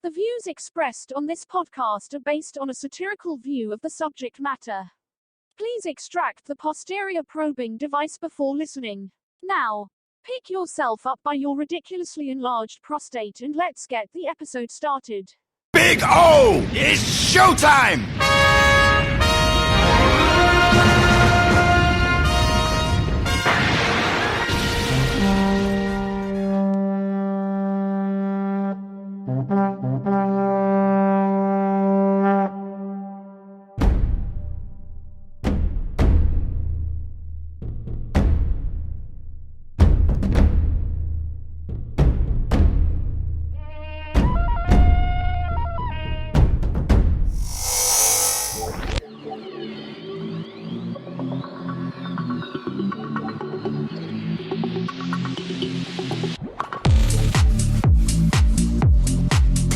The views expressed on this podcast are based on a satirical view of the subject matter. Please extract the posterior probing device before listening. Now, pick yourself up by your ridiculously enlarged prostate and let's get the episode started. Big O! It's showtime!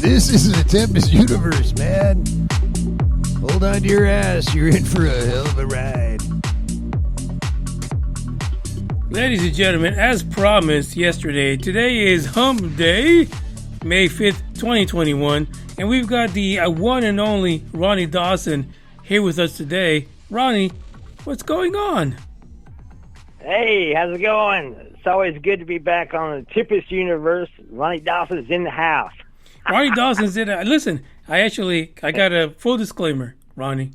This is an Tempest universe, man. Hold on to your ass. You're in for a hell of a ride. Ladies and gentlemen, as promised yesterday, today is Hump Day, May 5th, 2021. And we've got the one and only Ronny Dawson here with us today. Ronny, what's going on? Hey, how's it going? It's always good to be back on the Tempest universe. Ronny Dawson's in the house. Ronny Dawson's in it. Listen, I got a full disclaimer, Ronny.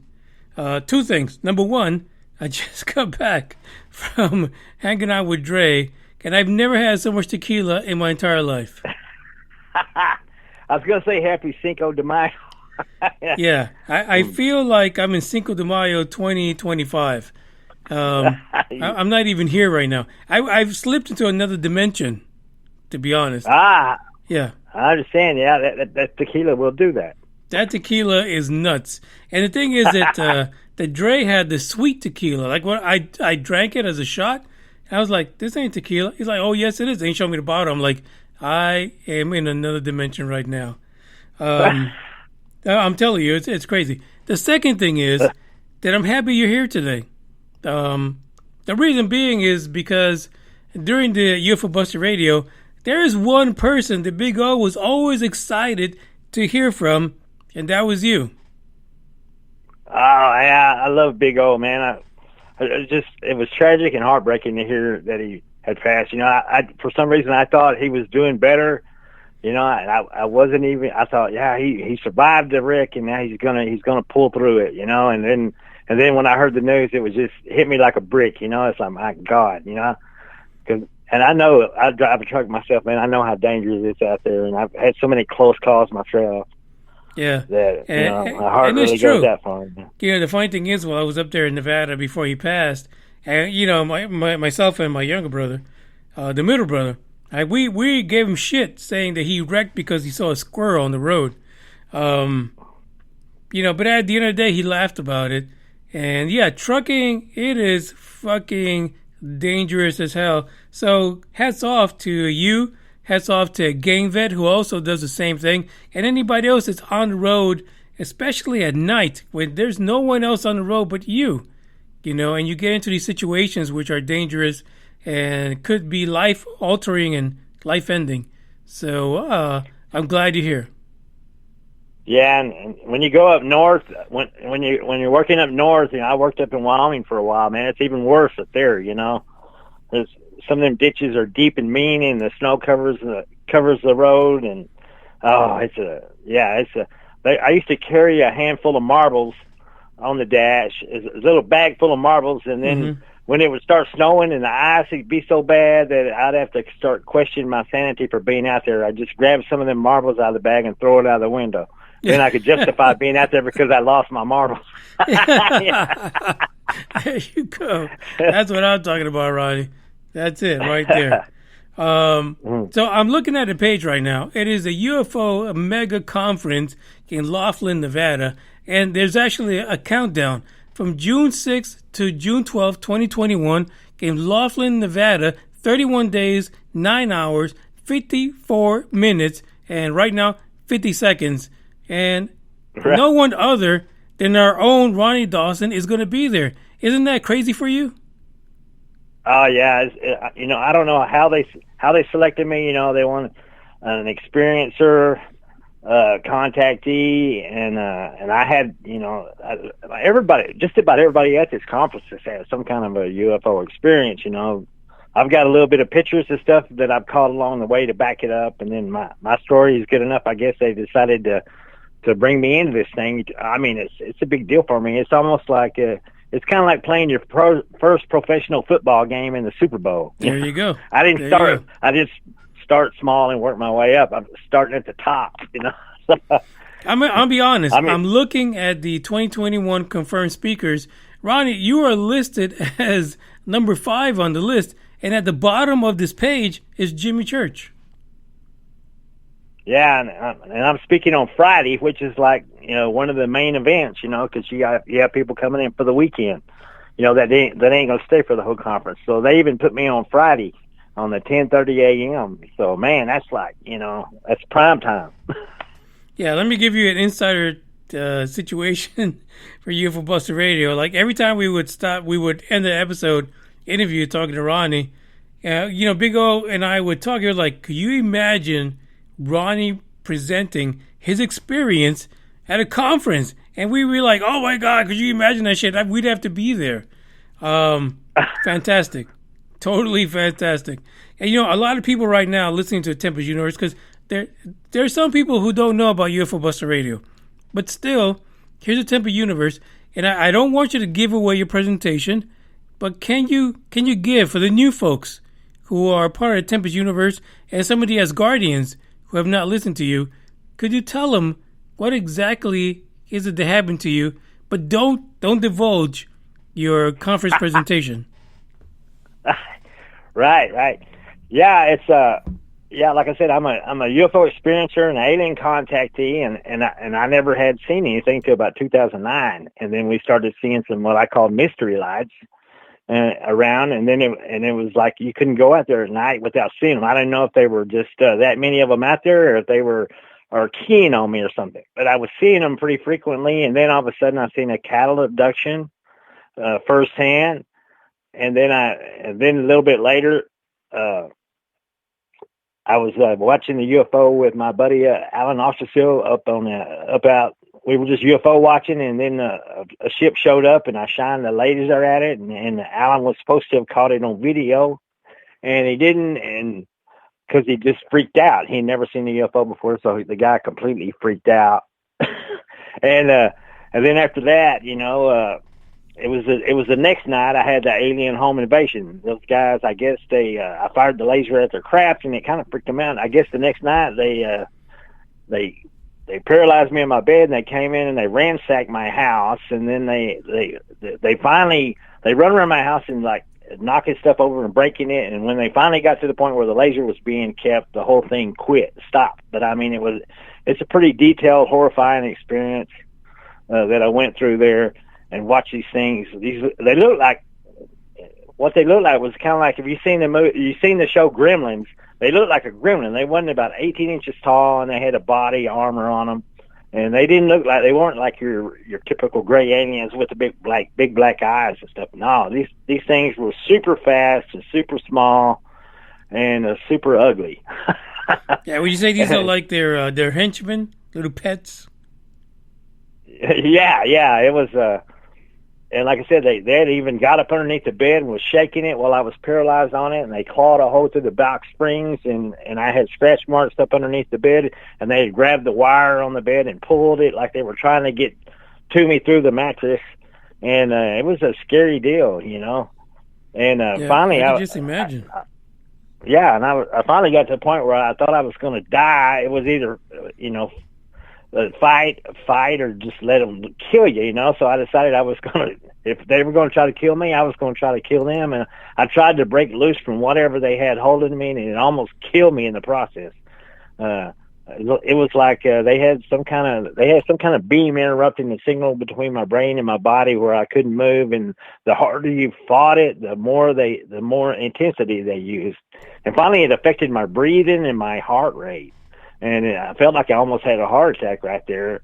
Two things. Number one, I just got back from hanging out with Dre, and I've never had so much tequila in my entire life. I was going to say Happy Cinco de Mayo. Yeah, I feel like I'm in Cinco de Mayo 2025. I'm not even here right now. I've slipped into another dimension, to be honest. Yeah. I understand. Yeah, that tequila will do that. That tequila is nuts. And the thing is that that Dre had the sweet tequila. Like when I drank it as a shot, and I was like, this ain't tequila. He's like, oh, yes, it is. And he showed me the bottle. I'm like, I am in another dimension right now. I'm telling you, it's crazy. The second thing is that I'm happy you're here today. The reason being is because during the UFO Buster Radio, there is one person that Big O was always excited to hear from, and that was you. Oh, yeah, I love Big O, man. It was tragic and heartbreaking to hear that he had passed. You know, I for some reason I thought he was doing better. You know, I wasn't even. I thought, yeah, he survived the wreck, and now he's gonna pull through it. You know, and then when I heard the news, it was just hit me like a brick. You know, it's like, my God, you know, and I know I drive a truck myself, man. I know how dangerous it's out there, and I've had so many close calls myself. Yeah, that my heart really goes that far. You know, the funny thing is, while I was up there in Nevada before he passed, and you know, myself and my younger brother, the middle brother, we gave him shit saying that he wrecked because he saw a squirrel on the road. You know, but at the end of the day, he laughed about it. And yeah, trucking, it is fucking dangerous as hell. So hats off to you. Hats off to Gang Vet, who also does the same thing. And anybody else that's on the road, especially at night, when there's no one else on the road but you. You know, and you get into these situations which are dangerous and could be life-altering and life-ending. So I'm glad you're here. Yeah, and when you go up north, when you're working up north, you know, I worked up in Wyoming for a while, man. It's even worse up there, you know. There's some of them ditches are deep and mean, and the snow covers the road, and I used to carry a handful of marbles on the dash, a little bag full of marbles, and then when it would start snowing and the ice would be so bad that I'd have to start questioning my sanity for being out there. I'd just grab some of them marbles out of the bag and throw it out of the window. Then I could justify being out there because I lost my marbles. There you go. That's what I'm talking about, Ronny. That's it right there. So I'm looking at the page right now. It is a UFO mega conference in Laughlin, Nevada, and there's actually a countdown from June 6th to June 12th, 2021 in Laughlin, Nevada, 31 days, 9 hours, 54 minutes, and right now 50 seconds. And no one other than our own Ronny Dawson is going to be there. Isn't that crazy for you? Oh yeah, you know, I don't know how they selected me. You know, they want an experiencer, contactee, and I had, everybody, just about everybody at this conference has had some kind of a UFO experience. I've got a little bit of pictures and stuff that I've caught along the way to back it up, and then my story is good enough. I guess they decided to bring me into this thing. I mean, it's a big deal for me. It's almost like it's kind of like playing your first professional football game in the Super Bowl. There you go. I didn't start. I just start small and work my way up. I'm starting at the top. I'll be honest. I'm looking at the 2021 confirmed speakers. Ronnie, you are listed as number 5 on the list, and at the bottom of this page is Jimmy Church. Yeah, and I'm speaking on Friday, which is like one of the main events, because you have people coming in for the weekend, that ain't gonna stay for the whole conference. So they even put me on Friday on the 10:30 a.m. So man, that's like that's prime time. Yeah, let me give you an insider situation for UFO Buster Radio. Like every time we would end the episode interview talking to Ronnie. Big O and I would talk. You're like, could you imagine Ronnie presenting his experience at a conference? And we were like, oh my God, could you imagine that shit? We'd have to be there. Fantastic. Totally fantastic. And a lot of people right now listening to Tempest Universe, because there are some people who don't know about UFO Buster Radio. But still, here's a Tempest Universe, and I don't want you to give away your presentation, but can you give for the new folks who are part of the Tempest Universe and somebody as guardians who have not listened to you, could you tell them what exactly is it that happened to you, but don't divulge your conference presentation? Right. Yeah, it's like I said, I'm a UFO experiencer and an alien contactee, and I never had seen anything till about 2009, and then we started seeing some what I call mystery lights around, and then it was like you couldn't go out there at night without seeing them. I didn't know if they were just that many of them out there, or if they were keying on me or something. But I was seeing them pretty frequently, and then all of a sudden I seen a cattle abduction firsthand, and then a little bit later, I was watching the UFO with my buddy Alan Ostersill we were just UFO watching, and then a ship showed up, and I shined the laser at it, and Alan was supposed to have caught it on video, and he didn't, and because he just freaked out. He'd never seen a UFO before, so the guy completely freaked out. and then after that, it was the next night I had the alien home invasion. Those guys, I guess I fired the laser at their craft, and it kind of freaked them out. I guess the next night they paralyzed me in my bed, and they came in and they ransacked my house, and then they finally run around my house and like knocking stuff over and breaking it. And when they finally got to the point where the laser was being kept, the whole thing stopped. But I mean, it's a pretty detailed, horrifying experience that I went through there and watched these things. They look like what they look like was kind of like, if you've seen the show Gremlins, they looked like a gremlin. They wasn't about 18 inches tall, and they had a body armor on them, and they weren't like your typical gray aliens with the big black eyes and stuff. No, these things were super fast and super small and super ugly. Yeah, would you say these are like their henchmen, little pets? Yeah, it was. And like I said, they had even got up underneath the bed and was shaking it while I was paralyzed on it, and they clawed a hole through the box springs, and I had scratch marks up underneath the bed, and they had grabbed the wire on the bed and pulled it like they were trying to get to me through the mattress, and it was a scary deal, And finally, I just imagine. And I finally got to the point where I thought I was going to die. It was either, fight or just let them kill you, So I decided I was going to, if they were going to try to kill me, I was going to try to kill them. And I tried to break loose from whatever they had holding me, and it almost killed me in the process. It was like they had some kind of beam interrupting the signal between my brain and my body where I couldn't move. And the harder you fought it, the more intensity they used. And finally, it affected my breathing and my heart rate. And I felt like I almost had a heart attack right there.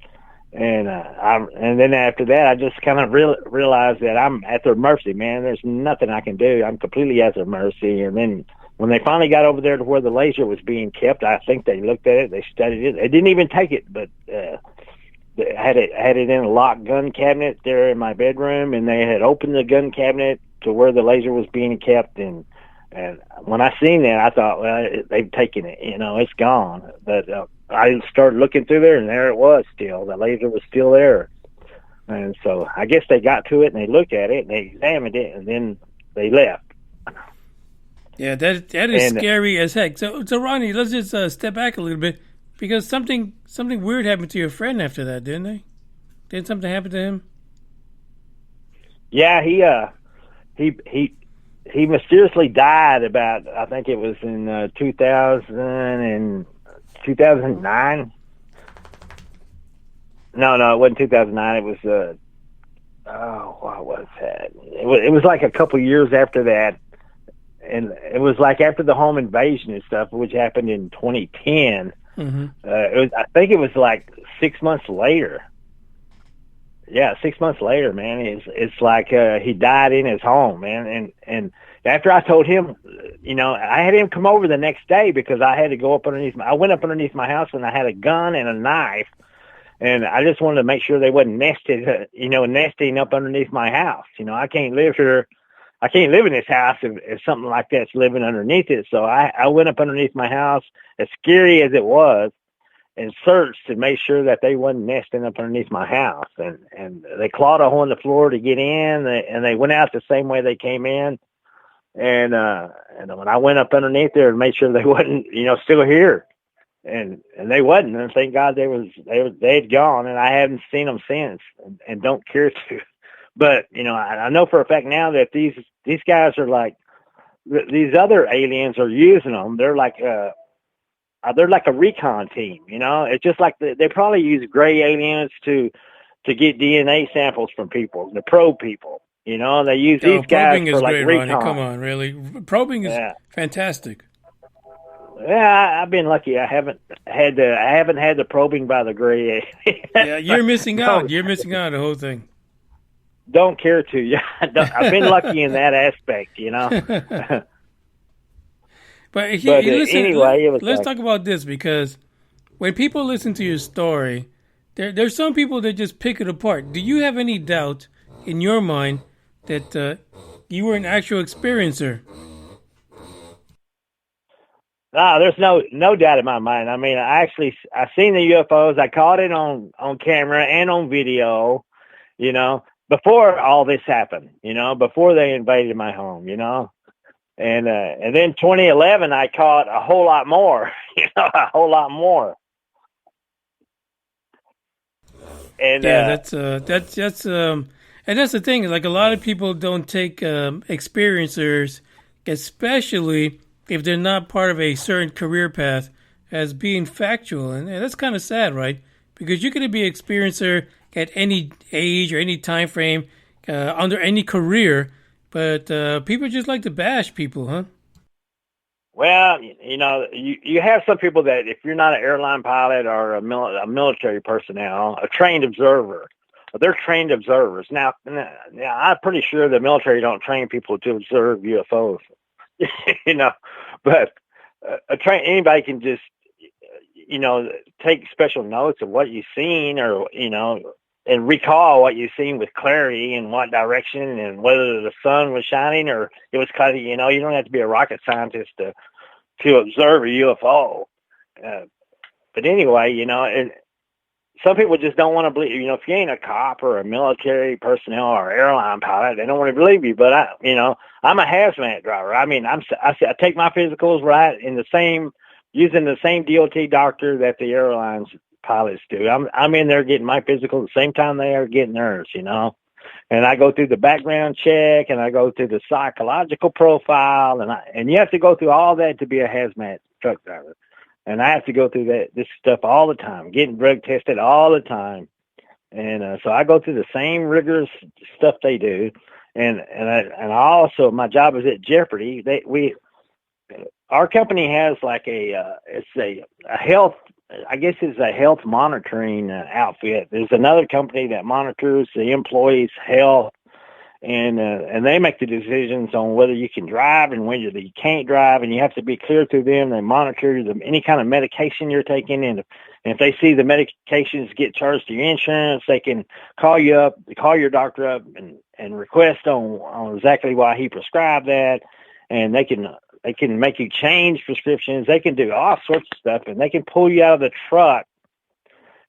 And then after that, I just kind of realized that I'm at their mercy, man. There's nothing I can do. I'm completely at their mercy. And then when they finally got over there to where the laser was being kept, I think they looked at it, they studied it. They didn't even take it, but they had it in a locked gun cabinet there in my bedroom, and they had opened the gun cabinet to where the laser was being kept. And when I seen that, I thought, well, they've taken it, it's gone. But I started looking through there, and there it was still. The laser was still there. And so I guess they got to it, and they looked at it, and they examined it, and then they left. Yeah, that is scary as heck. So Ronnie, let's just step back a little bit, because something weird happened to your friend after that, didn't they? Didn't something happen to him? Yeah, he mysteriously died about, I think it was in 2009. No, it wasn't 2009. It was what was that? It was like a couple years after that. And it was like after the home invasion and stuff, which happened in 2010. Mm-hmm. I think it was like 6 months later. Yeah, 6 months later, man. It's like he died in his home, man. And after I told him, I had him come over the next day because I had to go up underneath. I went up underneath my house and I had a gun and a knife, and I just wanted to make sure they wasn't nesting up underneath my house. I can't live here. I can't live in this house if something like that's living underneath it. So I went up underneath my house, as scary as it was, and searched to make sure that they wasn't nesting up underneath my house. And they clawed a hole in the floor to get in, and they went out the same way they came in. And when I went up underneath there and made sure they wasn't, still here, and they wasn't. And thank God they'd gone, and I haven't seen them since, and don't care to. But, I know for a fact now that these guys are like, these other aliens are using them. They're like a recon team, It's just like they probably use gray aliens to get DNA samples from people, to probe people, They use these guys for like great, recon. Ronnie. Come on, really. Probing is fantastic. Yeah, I've been lucky. I haven't had the probing by the gray aliens. Yeah, you're missing out. You're missing out on the whole thing. Don't care to. Yeah, I've been lucky in that aspect, But listen, anyway, let's talk about this, because when people listen to your story, there's some people that just pick it apart. Do you have any doubt in your mind that you were an actual experiencer? No, there's no doubt in my mind. I mean, I seen the UFOs. I caught it on camera and on video, before all this happened, before they invaded my home, and then 2011, I caught a whole lot more, a whole lot more. And yeah, that's and that's the thing. Like, a lot of people don't take experiencers, especially if they're not part of a certain career path, as being factual, and that's kind of sad, right? Because you could be an experiencer at any age or any time frame, under any career, but people just like to bash people, huh? Well, you have some people that, if you're not an airline pilot or a military personnel, a trained observer, they're trained observers. Now, I'm pretty sure the military don't train people to observe UFOs, but anybody can just, take special notes of what you've seen, or, and recall what you've seen with clarity and what direction, and whether the sun was shining or it was cutting. You don't have to be a rocket scientist to observe a UFO. But anyway, and some people just don't want to believe. If you ain't a cop or a military personnel or airline pilot, they don't want to believe you. But I'm a hazmat driver. I mean, I take my physicals right using the same DOT doctor that the airlines pilots do. I'm in there getting my physical at the same time they are getting theirs, and I go through the background check, and I go through the psychological profile, and you have to go through all that to be a hazmat truck driver. And I have to go through this stuff all the time, getting drug tested all the time. And so I go through the same rigorous stuff they do. And I also, my job is at Jeopardy. Our company has like it's a health, I guess it's a health monitoring outfit. There's another company that monitors the employees' health and they make the decisions on whether you can drive and whether you can't drive, and you have to be clear through them. They monitor any kind of medication you're taking, and if they see the medications get charged to your insurance, they can call your doctor up and request on exactly why he prescribed that, and they can make you change prescriptions. They can do all sorts of stuff, and they can pull you out of the truck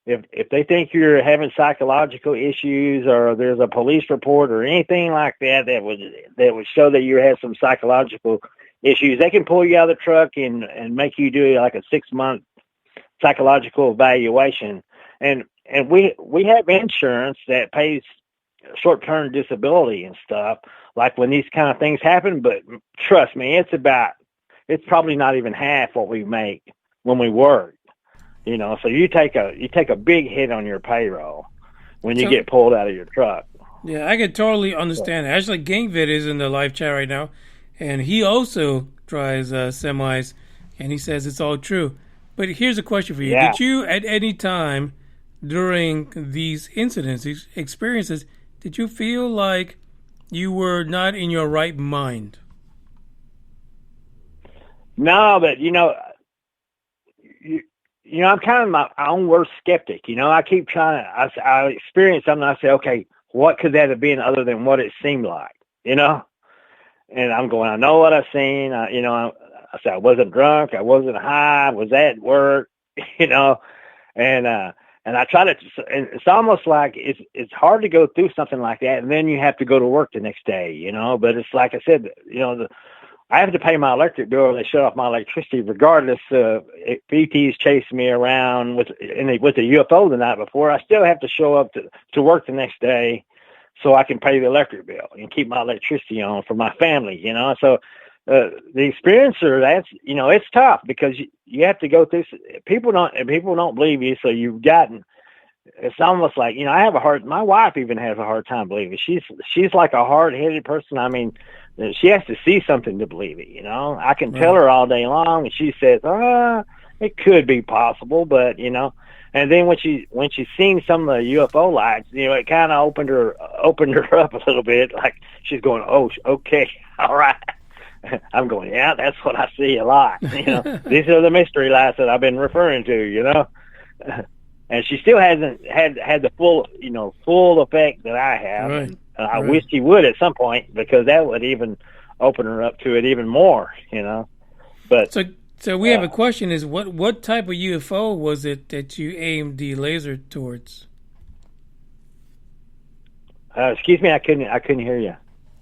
if they think you're having psychological issues, or there's a police report or anything like that would show that you have some psychological issues. They can pull you out of the truck and make you do like a 6-month psychological evaluation. And we have insurance that pays short-term disability and stuff, like when these kind of things happen. But trust me, it's probably not even half what we make when we work. So you take a big hit on your payroll when you get pulled out of your truck. Yeah, I can totally understand that. Actually, Gangvid is in the live chat right now, and he also drives semis, and he says it's all true. But here's a question for you. Yeah. Did you, at any time during these incidents, these experiences, did you feel like you were not in your right mind? No, but, I'm kind of my own worst skeptic. I keep trying to, I experience something, I say, okay, what could that have been other than what it seemed like, And I'm going, I know what I've seen. I said, I wasn't drunk. I wasn't high. I was at work, and I try to, and it's almost like it's hard to go through something like that. And then you have to go to work the next day, but it's like I said, I have to pay my electric bill. They shut off my electricity regardless. If ETs chase me around with the UFO the night before, I still have to show up to work the next day so I can pay the electric bill and keep my electricity on for my family, So the experiencer, that's, it's tough because you have to go through. People don't believe you, so you've gotten. It's almost like, my wife even has a hard time believing. She's like a hard-headed person. I mean, she has to see something to believe it, I can tell her all day long, and she says, it could be possible, but, and then when she's seen some of the UFO lights, it kind of opened her up a little bit, like she's going, oh, okay, all right. I'm going, yeah, that's what I see a lot. These are the mystery lights that I've been referring to, And she still hasn't had the full effect that I have. Right. And I wish she would at some point, because that would even open her up to it even more, But so we have a question: is what type of UFO was it that you aimed the laser towards? Excuse me, I couldn't hear you.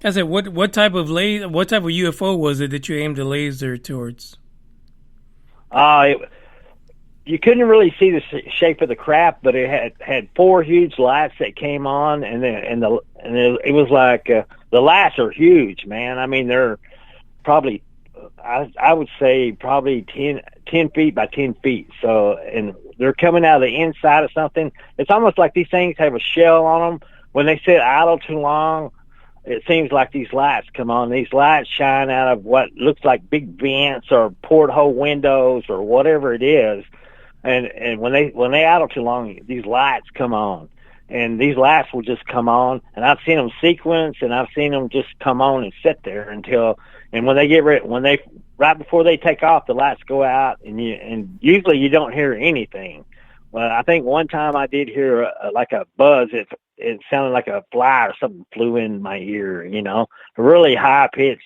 I said, what type of UFO was it that you aimed the laser towards? You couldn't really see the shape of the craft, but it had 4 huge lights that came on, and it was like the lights are huge, man. I mean, they're probably, I would say probably 10 feet by 10 feet. So, and they're coming out of the inside of something. It's almost like these things have a shell on them. When they sit idle too long, it seems like these lights come on. These lights shine out of what looks like big vents or porthole windows or whatever it is. And when they idle too long, these lights come on, and these lights will just come on. And I've seen them sequence, and I've seen them just come on and sit there and when they get ready, right before they take off, the lights go out, and usually you don't hear anything. Well, I think one time I did hear like a buzz. It sounded like a fly or something flew in my ear, a really high pitched,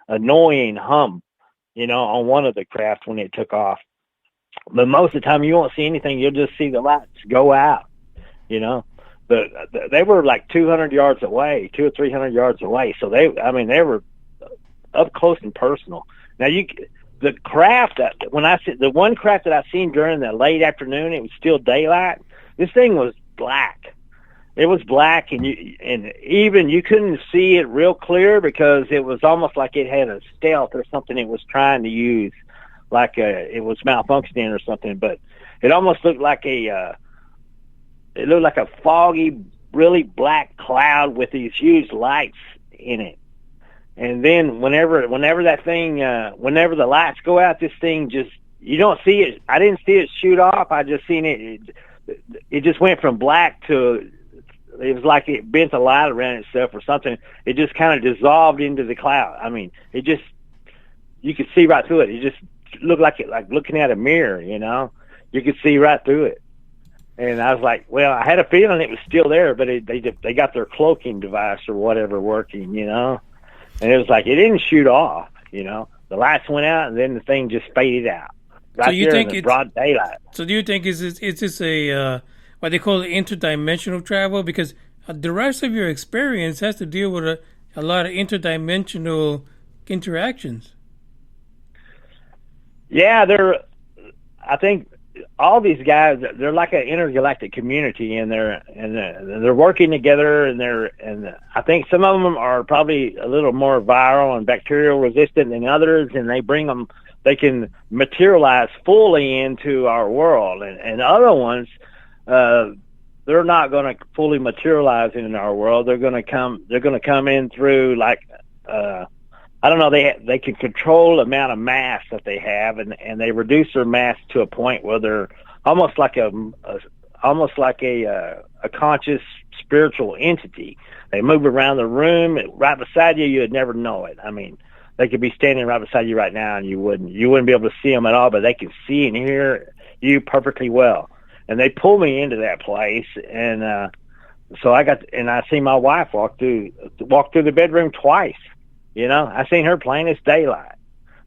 annoying hum, on one of the craft when it took off. But most of the time you won't see anything. You'll just see the lights go out, But they were like 200 yards away, 200 or 300 yards away. So they were up close and personal. Now the craft the one craft that I seen during the late afternoon, it was still daylight. This thing was black. It was black, and even you couldn't see it real clear because it was almost like it had a stealth or something it was trying to use. Like it was malfunctioning or something, but it almost looked like a foggy, really black cloud with these huge lights in it. And then whenever the lights go out, this thing you don't see it. I didn't see it shoot off. I just seen it. It just went from black to it was like it bent the light around itself or something. It just kind of dissolved into the cloud. I mean, you could see right through it. It just looked like looking at a mirror, you know. You could see right through it. And I was like, well, I had a feeling it was still there, but they got their cloaking device or whatever working, you know. And it was like it didn't shoot off, you know. The lights went out, and then the thing just faded out. Right, so you think it's broad daylight? So do you think is this a what they call interdimensional travel? Because the rest of your experience has to deal with a lot of interdimensional interactions. Yeah, I think all these guys, they're like an intergalactic community, and they're working together, and I think some of them are probably a little more viral and bacterial resistant than others, and they can materialize fully into our world, and other ones, they're not going to fully materialize in our world. They're going to come in through like, I don't know. They can control the amount of mass that they have, and they reduce their mass to a point where they're almost like a conscious spiritual entity. They move around the room right beside you. You'd never know it. I mean, they could be standing right beside you right now, and you wouldn't be able to see them at all. But they can see and hear you perfectly well. And they pull me into that place, and so I see my wife walk through the bedroom twice. You know, I seen her plain as daylight.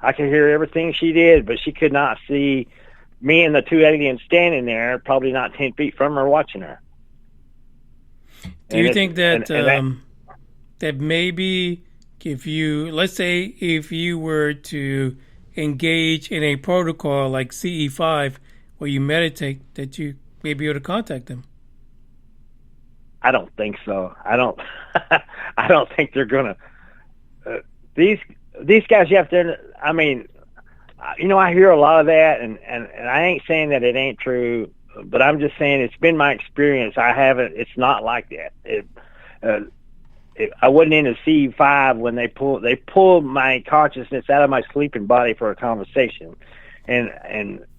I could hear everything she did, but she could not see me and the two aliens standing there, probably not 10 feet from her, watching her. Do you think that that maybe if you were to engage in a protocol like CE5 where you meditate, that you may be able to contact them? I don't think so. I don't think they're gonna. These guys you have to. I mean, you know, I hear a lot of that, and I ain't saying that it ain't true, but I'm just saying it's been my experience. It's not like that. I wasn't in a C5 when they pulled my consciousness out of my sleeping body for a conversation, and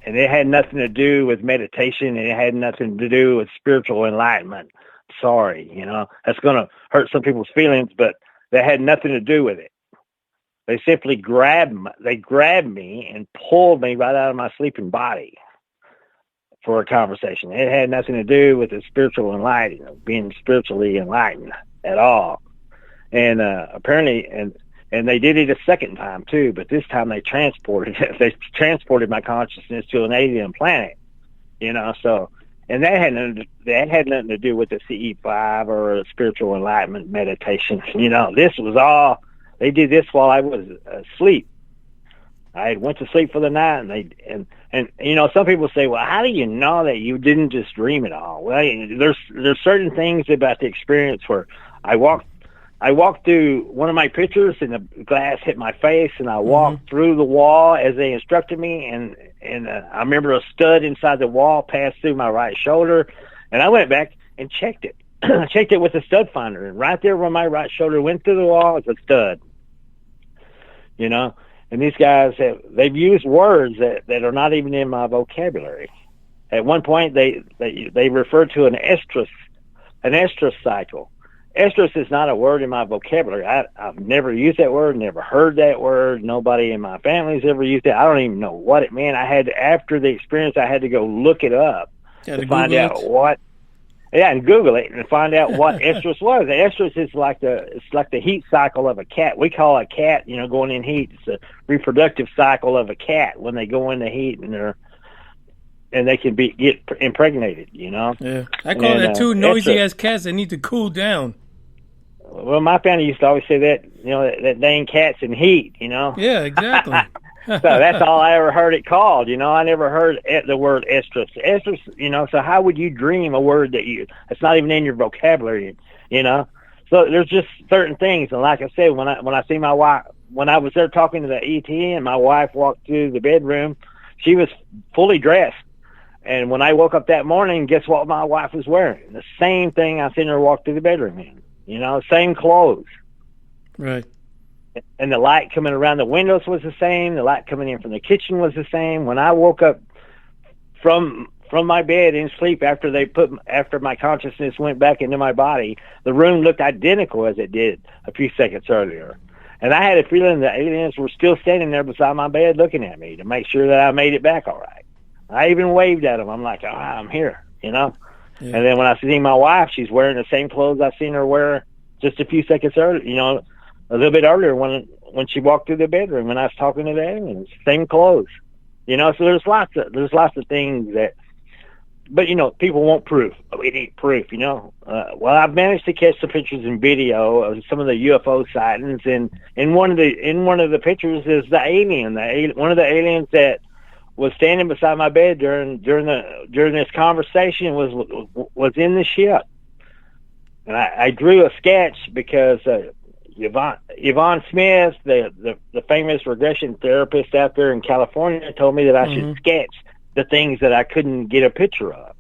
it had nothing to do with meditation, and it had nothing to do with spiritual enlightenment. Sorry, you know, that's going to hurt some people's feelings, but that had nothing to do with it. They simply grabbed me and pulled me right out of my sleeping body for a conversation. It had nothing to do with the spiritual enlightenment, being spiritually enlightened at all. And apparently, and they did it a second time too, but this time they transported my consciousness to an alien planet, you know. So, and that had nothing to do with the CE5 or spiritual enlightenment meditation. You know, this was all. They did this while I was asleep. I went to sleep for the night, and you know, some people say, well, how do you know that you didn't just dream it all? Well, there's certain things about the experience where I walked through one of my pictures, and the glass hit my face, and I walked through the wall as they instructed me, and I remember a stud inside the wall passed through my right shoulder, and I went back and checked it. I checked it with a stud finder, and right there where my right shoulder went through the wall is a stud. You know, and these guys they've used words that are not even in my vocabulary. At one point, they referred to an estrus cycle. Estrus is not a word in my vocabulary. I've never used that word, never heard that word. Nobody in my family's ever used it. I don't even know what it meant. After the experience, I had to go look it up to find out what. Yeah, and Google it and find out what estrus was. The estrus is like the heat cycle of a cat. We call a cat, you know, going in heat. It's a reproductive cycle of a cat when they go into heat, and they can get impregnated, you know. Yeah, I call that two noisy ass cats that need to cool down. Well, my family used to always say that, you know, that dang cat's in heat, you know. Yeah, exactly. So that's all I ever heard it called, you know. I never heard the word estrus. Estrus, you know, so how would you dream a word that's not even in your vocabulary, you know? So there's just certain things. And like I said, when I see my wife, when I was there talking to the ET and my wife walked through the bedroom, she was fully dressed. And when I woke up that morning, guess what my wife was wearing? The same thing I seen her walk through the bedroom in, you know, same clothes. Right. And the light coming around the windows was the same. The light coming in from the kitchen was the same. When I woke up from from my bed in sleep after my consciousness went back into my body. The room looked identical as it did a few seconds earlier. And I had a feeling the aliens were still standing there beside my bed looking at me to make sure that I made it back all right. I even waved at them. I'm like, oh, I'm here, you know? Yeah. And then when I see my wife, she's wearing the same clothes I seen her wear just a few seconds earlier, you know, a little bit earlier when she walked through the bedroom when I was talking to the aliens. Same clothes, you know? So there's lots of things that, but, you know, people want proof. We need proof, you know. Well, I've managed to catch some pictures and video of some of the UFO sightings, and in one of the pictures is the alien. One of the aliens that was standing beside my bed during this conversation was in the ship. And I drew a sketch because Yvonne Smith, the famous regression therapist out there in California, told me that I should sketch the things that I couldn't get a picture of.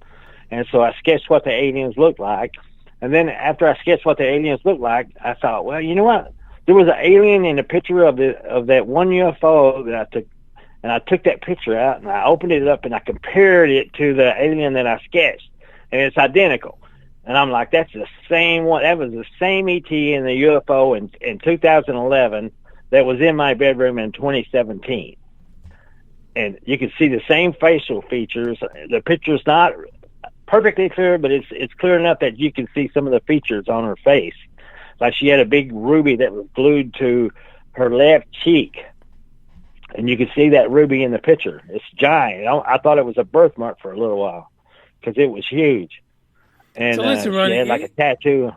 And so I sketched what the aliens looked like. And then after I sketched what the aliens looked like, I thought, well, you know what? There was an alien in a picture of that one UFO that I took, and I took that picture out and I opened it up and I compared it to the alien that I sketched, and it's identical. And I'm like, that's the same one. That was the same ET in the UFO in 2011 that was in my bedroom in 2017. And you can see the same facial features. The picture's not perfectly clear, but it's clear enough that you can see some of the features on her face. Like she had a big ruby that was glued to her left cheek. And you can see that ruby in the picture. It's giant. I thought it was a birthmark for a little while because it was huge. And so listen, Ronny, she had like a tattoo.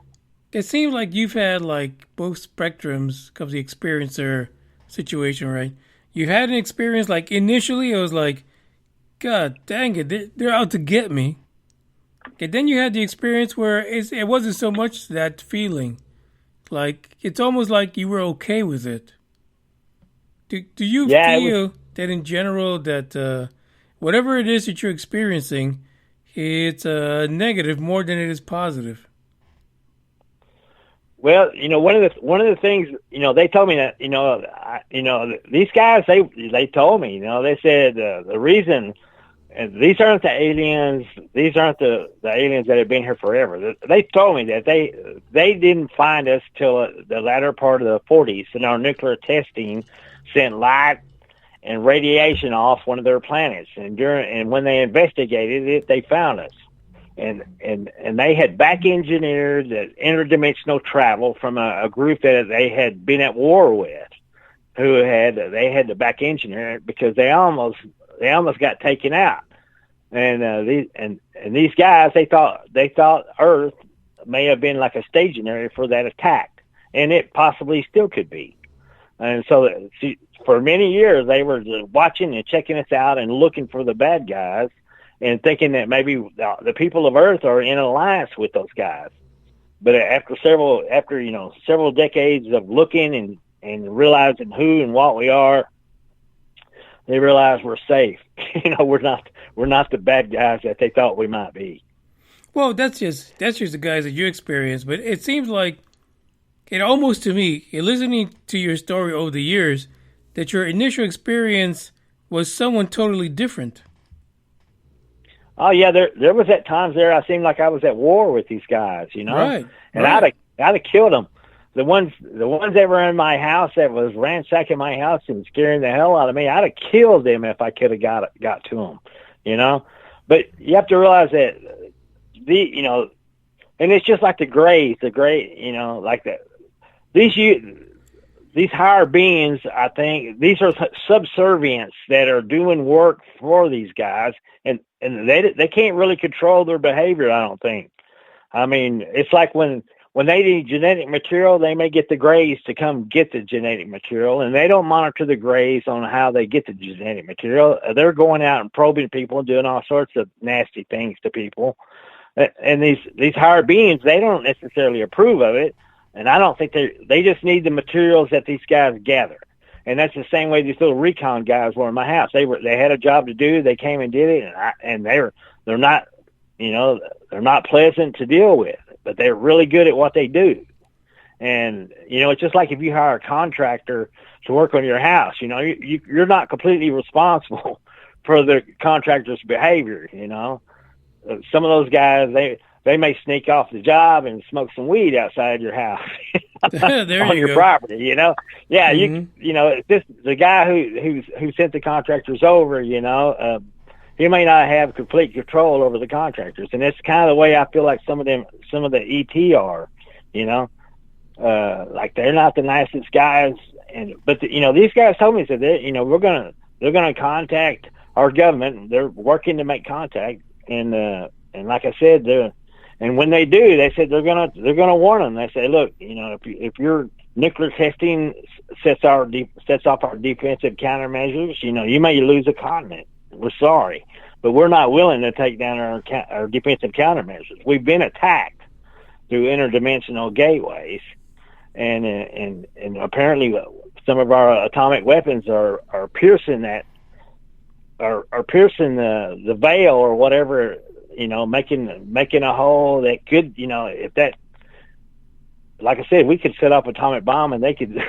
It seems like you've had like both spectrums of the experiencer situation, right? You had an experience like initially it was like, God dang it, they're out to get me. And then you had the experience where it wasn't so much that feeling. Like, it's almost like you were okay with it. Do you feel that in general that whatever it is that you're experiencing, it's negative more than it is positive? Well, you know, one of the things, you know, they told me that, these guys, they told me, you know, they said the reason, and these aren't the aliens, these aren't the aliens that have been here forever. They told me that they didn't find us till the latter part of the 40s, and our nuclear testing sent light and radiation off one of their planets, and when they investigated it, they found us. And they had back engineered interdimensional travel from a group that they had been at war with, they had to back engineer it because they almost got taken out. And these guys, they thought Earth may have been like a staging area for that attack, and it possibly still could be. And so for many years they were watching and checking us out and looking for the bad guys, and thinking that maybe the people of Earth are in alliance with those guys. But after several decades of looking and realizing who and what we are, they realize we're safe. You know, we're not the bad guys that they thought we might be. Well, that's just the guys that you experienced. But it seems like it almost to me, listening to your story over the years, that your initial experience was someone totally different. Oh yeah, there was at times there I seemed like I was at war with these guys, you know, right, and I'd have killed them. The ones that were in my house that was ransacking my house and scaring the hell out of me, I'd have killed them if I could have got to them, you know. But you have to realize that and it's just like the Greys, you know, like that. These higher beings, I think, these are subservients that are doing work for these guys, and they can't really control their behavior, I don't think. I mean, it's like when they need genetic material, they may get the Greys to come get the genetic material, and they don't monitor the Greys on how they get the genetic material. They're going out and probing people and doing all sorts of nasty things to people. And these higher beings, they don't necessarily approve of it. And I don't think they just need the materials that these guys gather. And that's the same way these little recon guys were in my house. They had a job to do. They came and did it, and they're not, you know, they're not pleasant to deal with, but they're really good at what they do. And you know, it's just like if you hire a contractor to work on your house. You know, you're not completely responsible for the contractor's behavior. Some of those guys, they may sneak off the job and smoke some weed outside your house on your property. Yeah, it's just the guy who sent the contractors over. He may not have complete control over the contractors, and that's kind of the way I feel like some of the ET are. Like they're not the nicest guys, but these guys told me, said that they're gonna contact our government. They're working to make contact, and like I said, and when they do, they said they're gonna warn them. They say, look, if your nuclear testing sets off our defensive countermeasures, you may lose a continent. We're sorry, but we're not willing to take down our defensive countermeasures. We've been attacked through interdimensional gateways, and apparently some of our atomic weapons are piercing that, are piercing the veil or whatever, making a hole that could, if that, like I said, we could set off an atomic bomb and they could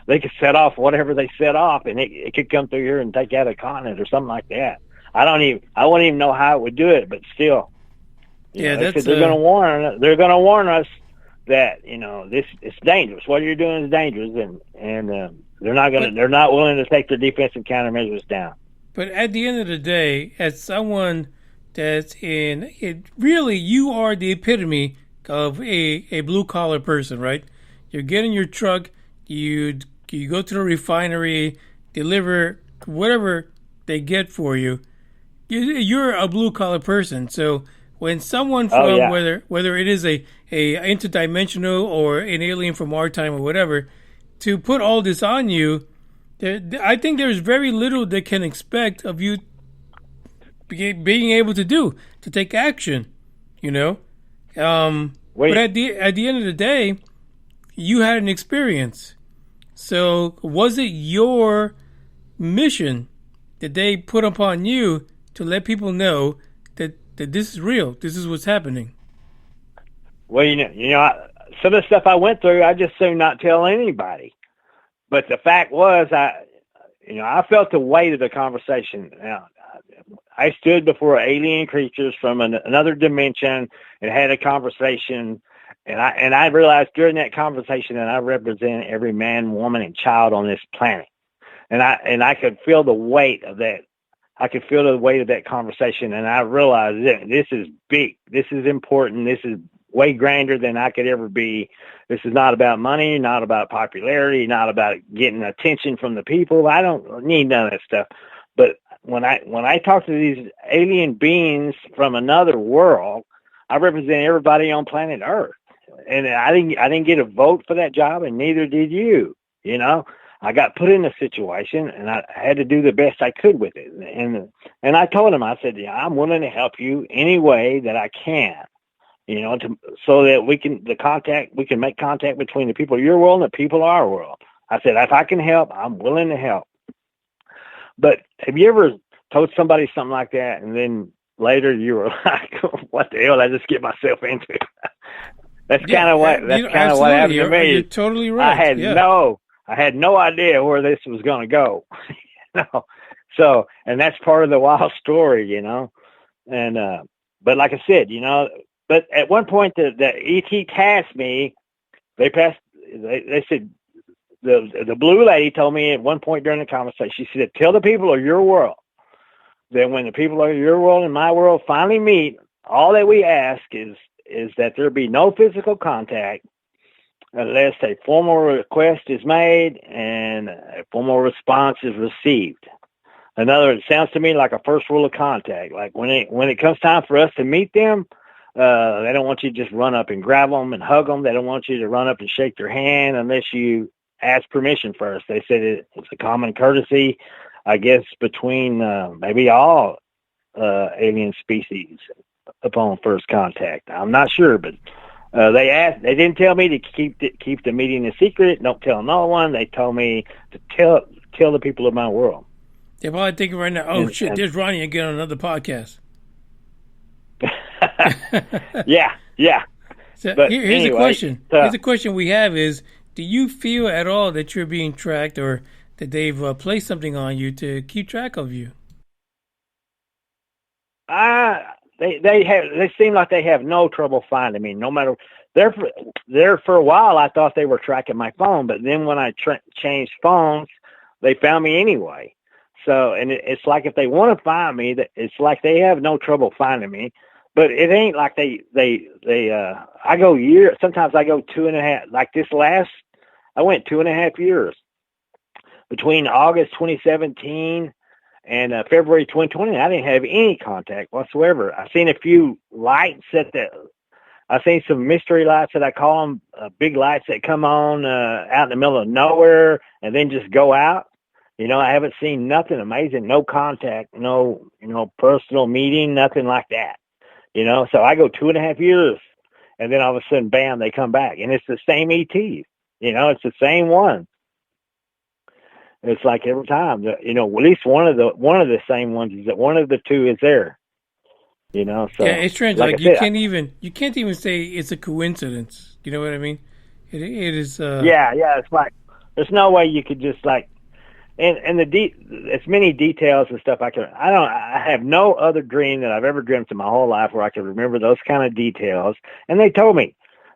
they could set off whatever they set off, and it could come through here and take out a continent or something like that. I wouldn't even know how it would do it, but still, they're going to warn. They're going to warn us that this it's dangerous. What you're doing is dangerous, and they're not willing to take their defensive countermeasures down. But at the end of the day, as someone that's really, you are the epitome of a blue collar person, right? You get in your truck, you go to the refinery, deliver whatever they get for you. You're a blue collar person. So when someone from whether it is a interdimensional or an alien from our time or whatever, to put all this on you, I think there's very little they can expect of you being able to take action, But at the end of the day, you had an experience. So was it your mission that they put upon you to let people know that this is real, this is what's happening? Well, some of the stuff I went through, I just soon not tell anybody. But the fact was, I felt the weight of the conversation. Now, I stood before alien creatures from another dimension and had a conversation, and I realized during that conversation that I represent every man, woman, and child on this planet, and I could feel the weight of that. I could feel the weight of that conversation, and I realized that this is big, this is important, this is way grander than I could ever be. This is not about money, not about popularity, not about getting attention from the people. I don't need none of that stuff. But when I talk to these alien beings from another world, I represent everybody on planet Earth, and I didn't get a vote for that job, and neither did you. I got put in a situation, and I had to do the best I could with it. And I told him, I said, I'm willing to help you any way that I can, so that we can make contact between the people of your world and the people of our world. I said, if I can help, I'm willing to help. But have you ever told somebody something like that, and then later you were like, what the hell did I just get myself into? That's kind of what happened to me. You're totally right. I had no idea where this was going to go. So, and that's part of the wild story, and but like I said, but at one point the ET tasked me. They said, the blue lady told me at one point during the conversation, she said, tell the people of your world that when the people of your world and my world finally meet, all that we ask is that there be no physical contact unless a formal request is made and a formal response is received. In other words, it sounds to me like a first rule of contact. Like when it comes time for us to meet them, they don't want you to just run up and grab them and hug them. They don't want you to run up and shake their hand unless you ask permission first. They said it's a common courtesy, I guess, between maybe all alien species upon first contact. I'm not sure, but they didn't tell me to keep the meeting a secret. Don't tell no one. They told me to tell the people of my world. They're probably thinking right now, shit, there's Ronnie again on another podcast. Yeah. So here's a question. Here's a question we have is, do you feel at all that you're being tracked, or that they've placed something on you to keep track of you? They seem like they have no trouble finding me. No matter there for a while, I thought they were tracking my phone, but then when I changed phones, they found me anyway. So, and it's like if they want to find me, it's like they have no trouble finding me. But it ain't like they I go years. Sometimes I go 2.5. Like I went 2.5 years between August 2017 and February 2020. I didn't have any contact whatsoever. I seen a few lights I seen some mystery lights that I call them, big lights that come on out in the middle of nowhere and then just go out. I haven't seen nothing amazing, no contact, no, personal meeting, nothing like that. So I go 2.5 years and then all of a sudden, bam, they come back and it's the same ETs, it's the same one. It's like every time, at least one of the same ones is that one of the two is there, So yeah, it's strange. Like you can't even say it's a coincidence. You know what I mean? It is. Yeah. It's like there's no way you could just like, and it's many details and stuff. I have no other dream that I've ever dreamt in my whole life where I can remember those kind of details. And they told me,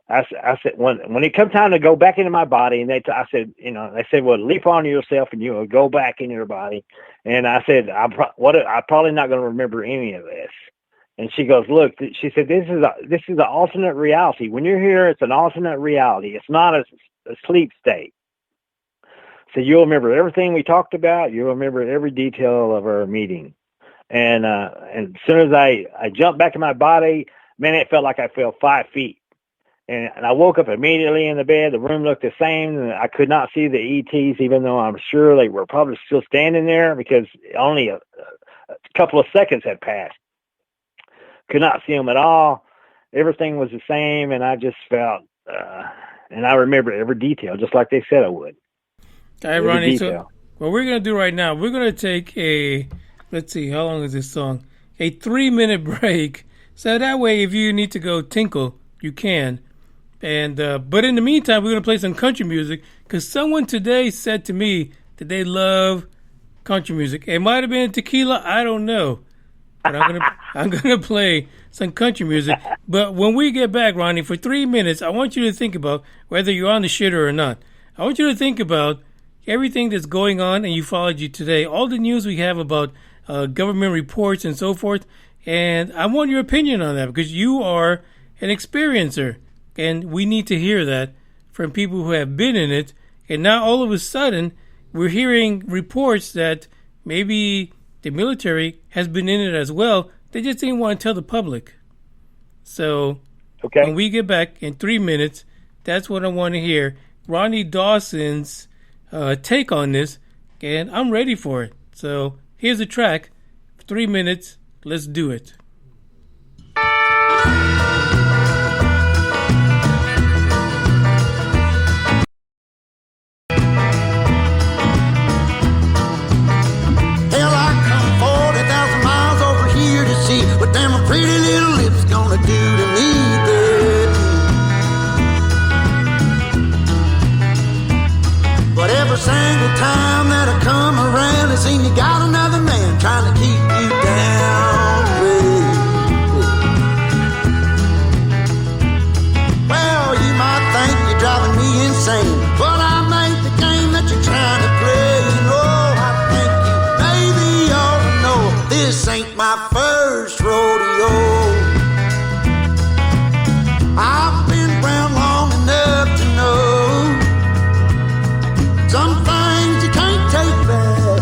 I said, when it comes time to go back into my body, and I said, they said, well, leap on yourself and you will go back in your body. And I said, I'm probably not going to remember any of this. And she goes, look, she said, this is an alternate reality. When you're here, it's an alternate reality. It's not a sleep state. So you'll remember everything we talked about. You'll remember every detail of our meeting. And as soon as I jumped back in my body, man, it felt like I fell 5 feet. And I woke up immediately in the bed. The room looked the same. And I could not see the ETs, even though I'm sure they were probably still standing there because only a couple of seconds had passed. Could not see them at all. Everything was the same. And I just felt, and I remember every detail, just like they said I would. All right, Ronnie, so what we're going to do right now, we're going to take let's see, how long is this song? A 3-minute break. So that way, if you need to go tinkle, you can. And but in the meantime, we're going to play some country music because someone today said to me that they love country music. It might have been tequila, I don't know. But I'm gonna play some country music. But when we get back, Ronnie, for 3 minutes, I want you to think about whether you're on the shitter or not. I want you to think about everything that's going on in ufology today, all the news we have about government reports and so forth. And I want your opinion on that because you are an experiencer. And we need to hear that from people who have been in it. And now all of a sudden, we're hearing reports that maybe the military has been in it as well. They just didn't want to tell the public. So when we get back in 3 minutes, that's what I want to hear. Ronnie Dawson's take on this, and I'm ready for it. So here's a track, 3 minutes. Let's do it. What damn a pretty little lips gonna do to me, baby? But every single time that I come around, it seems you got another man trying to keep you down, baby. Well, you might think you're driving me insane, but I made the game that you're trying to play. You know, I think you maybe ought to know this ain't my first rodeo. I've been around long enough to know some things you can't take back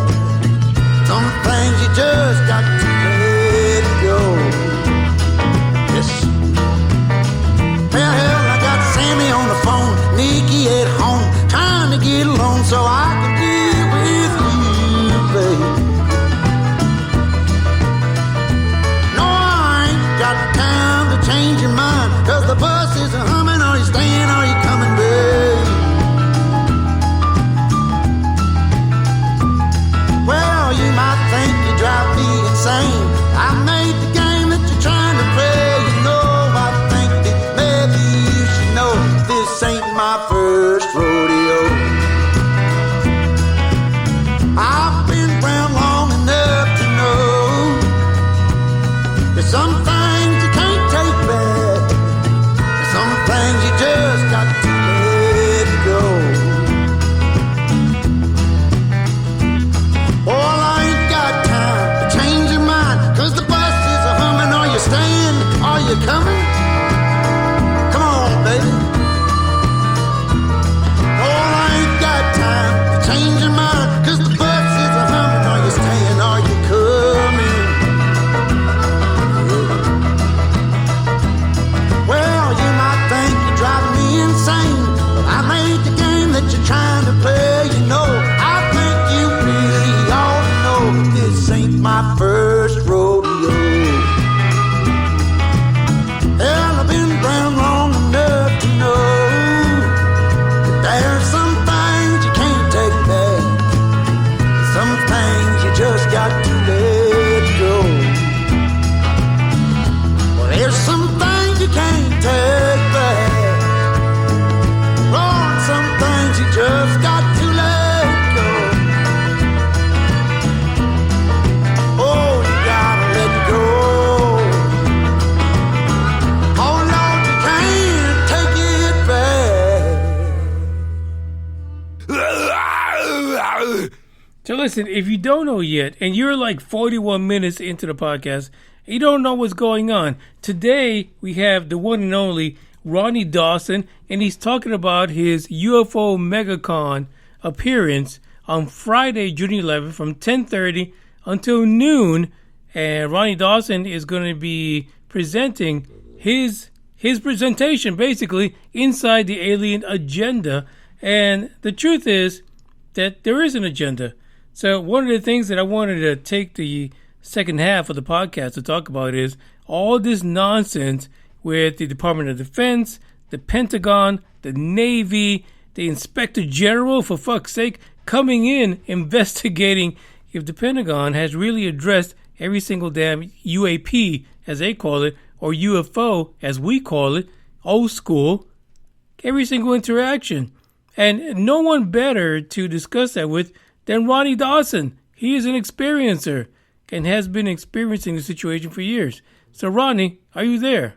you coming? Come on, baby. Oh, I ain't got time to change your mind, 'cause the bus is a humming. Are you staying? Are you coming? Well, you might think you're driving me insane, but I made the game that you're trying to play. You know, I think you really ought to know this ain't my first rodeo. Hell, I've been around long enough to know that there's some things you can't take back. Some things you just got to let go. Well, there's some things you can't take back. Lord, some things you just got to let go. Oh, you gotta let go. Oh, Lord, you can't take it back. So listen, if you don't know yet, and you're like 41 minutes into the podcast, and you don't know what's going on, today we have the one and only Ronny Dawson, and he's talking about his UFO Megacon appearance on Friday, June 11th from 10:30 until noon. And Ronny Dawson is going to be presenting his presentation, basically, inside the alien agenda. And the truth is that there is an agenda. So one of the things that I wanted to take the second half of the podcast to talk about is all this nonsense with the Department of Defense, the Pentagon, the Navy, the Inspector General, for fuck's sake, coming in, investigating if the Pentagon has really addressed every single damn UAP, as they call it, or UFO, as we call it, old school, every single interaction. And no one better to discuss that with than Ronny Dawson. He is an experiencer and has been experiencing the situation for years. So, Ronny, are you there?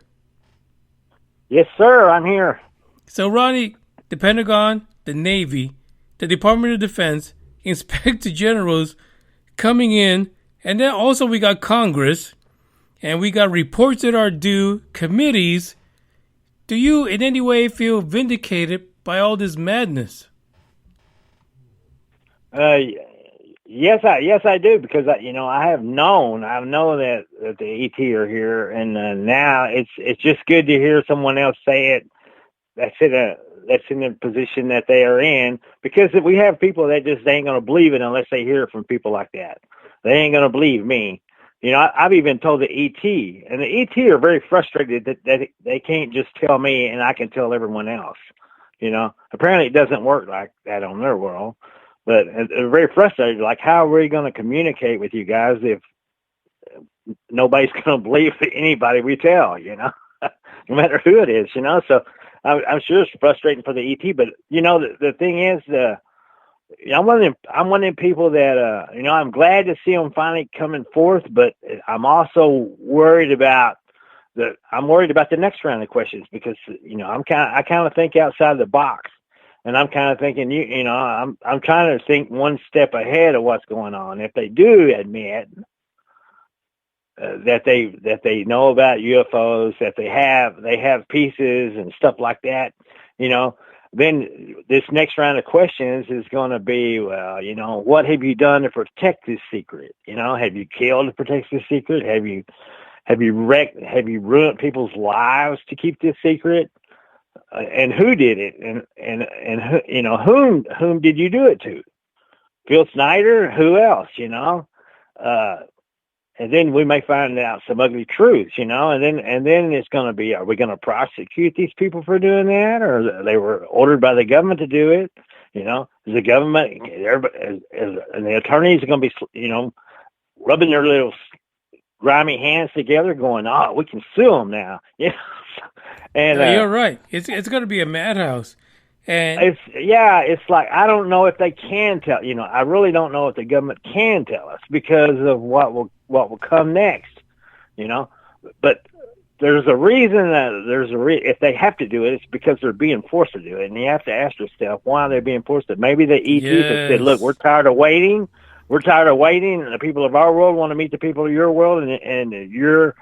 Yes, sir. I'm here. So, Ronny, the Pentagon, the Navy, the Department of Defense, Inspector Generals coming in, and then also we got Congress, and we got reports that are due, committees. Do you in any way feel vindicated by all this madness? Yes, I do, because I know that the ET are here, and now it's just good to hear someone else say it. That's in the position that they are in, because if we have people that just ain't gonna believe it unless they hear it from people like that. They ain't gonna believe me. I've even told the ET, and the ET are very frustrated that they can't just tell me and I can tell everyone else. Apparently it doesn't work like that on their world. But they're very frustrated. Like, how are we going to communicate with you guys if nobody's going to believe anybody we tell, no matter who it is, So I'm sure it's frustrating for the ET. But, the thing is, I'm one of them people that, I'm glad to see them finally coming forth. But I'm also worried about the next round of questions, because, I kind of think outside the box. And I'm kind of thinking, I'm trying to think one step ahead of what's going on. If they do admit that they know about UFOs, that they have pieces and stuff like that, then this next round of questions is going to be, well, what have you done to protect this secret? Have you killed to protect this secret? Have you ruined people's lives to keep this secret? And who did it? And whom did you do it to? Phil Snyder? Who else? And then we may find out some ugly truths, and then it's going to be, are we going to prosecute these people for doing that, or they were ordered by the government to do it? Is the government, and the attorneys are going to be, rubbing their little grimy hands together, going, "Oh, we can sue them now." And you're right. It's going to be a madhouse, and it's like, I don't know if they can tell. I really don't know if the government can tell us because of what will come next. But there's a reason that if they have to do it, it's because they're being forced to do it, and you have to ask yourself why they're being forced to. Maybe the ETs have said, "Look, we're tired of waiting. We're tired of waiting, and the people of our world want to meet the people of your world, and you're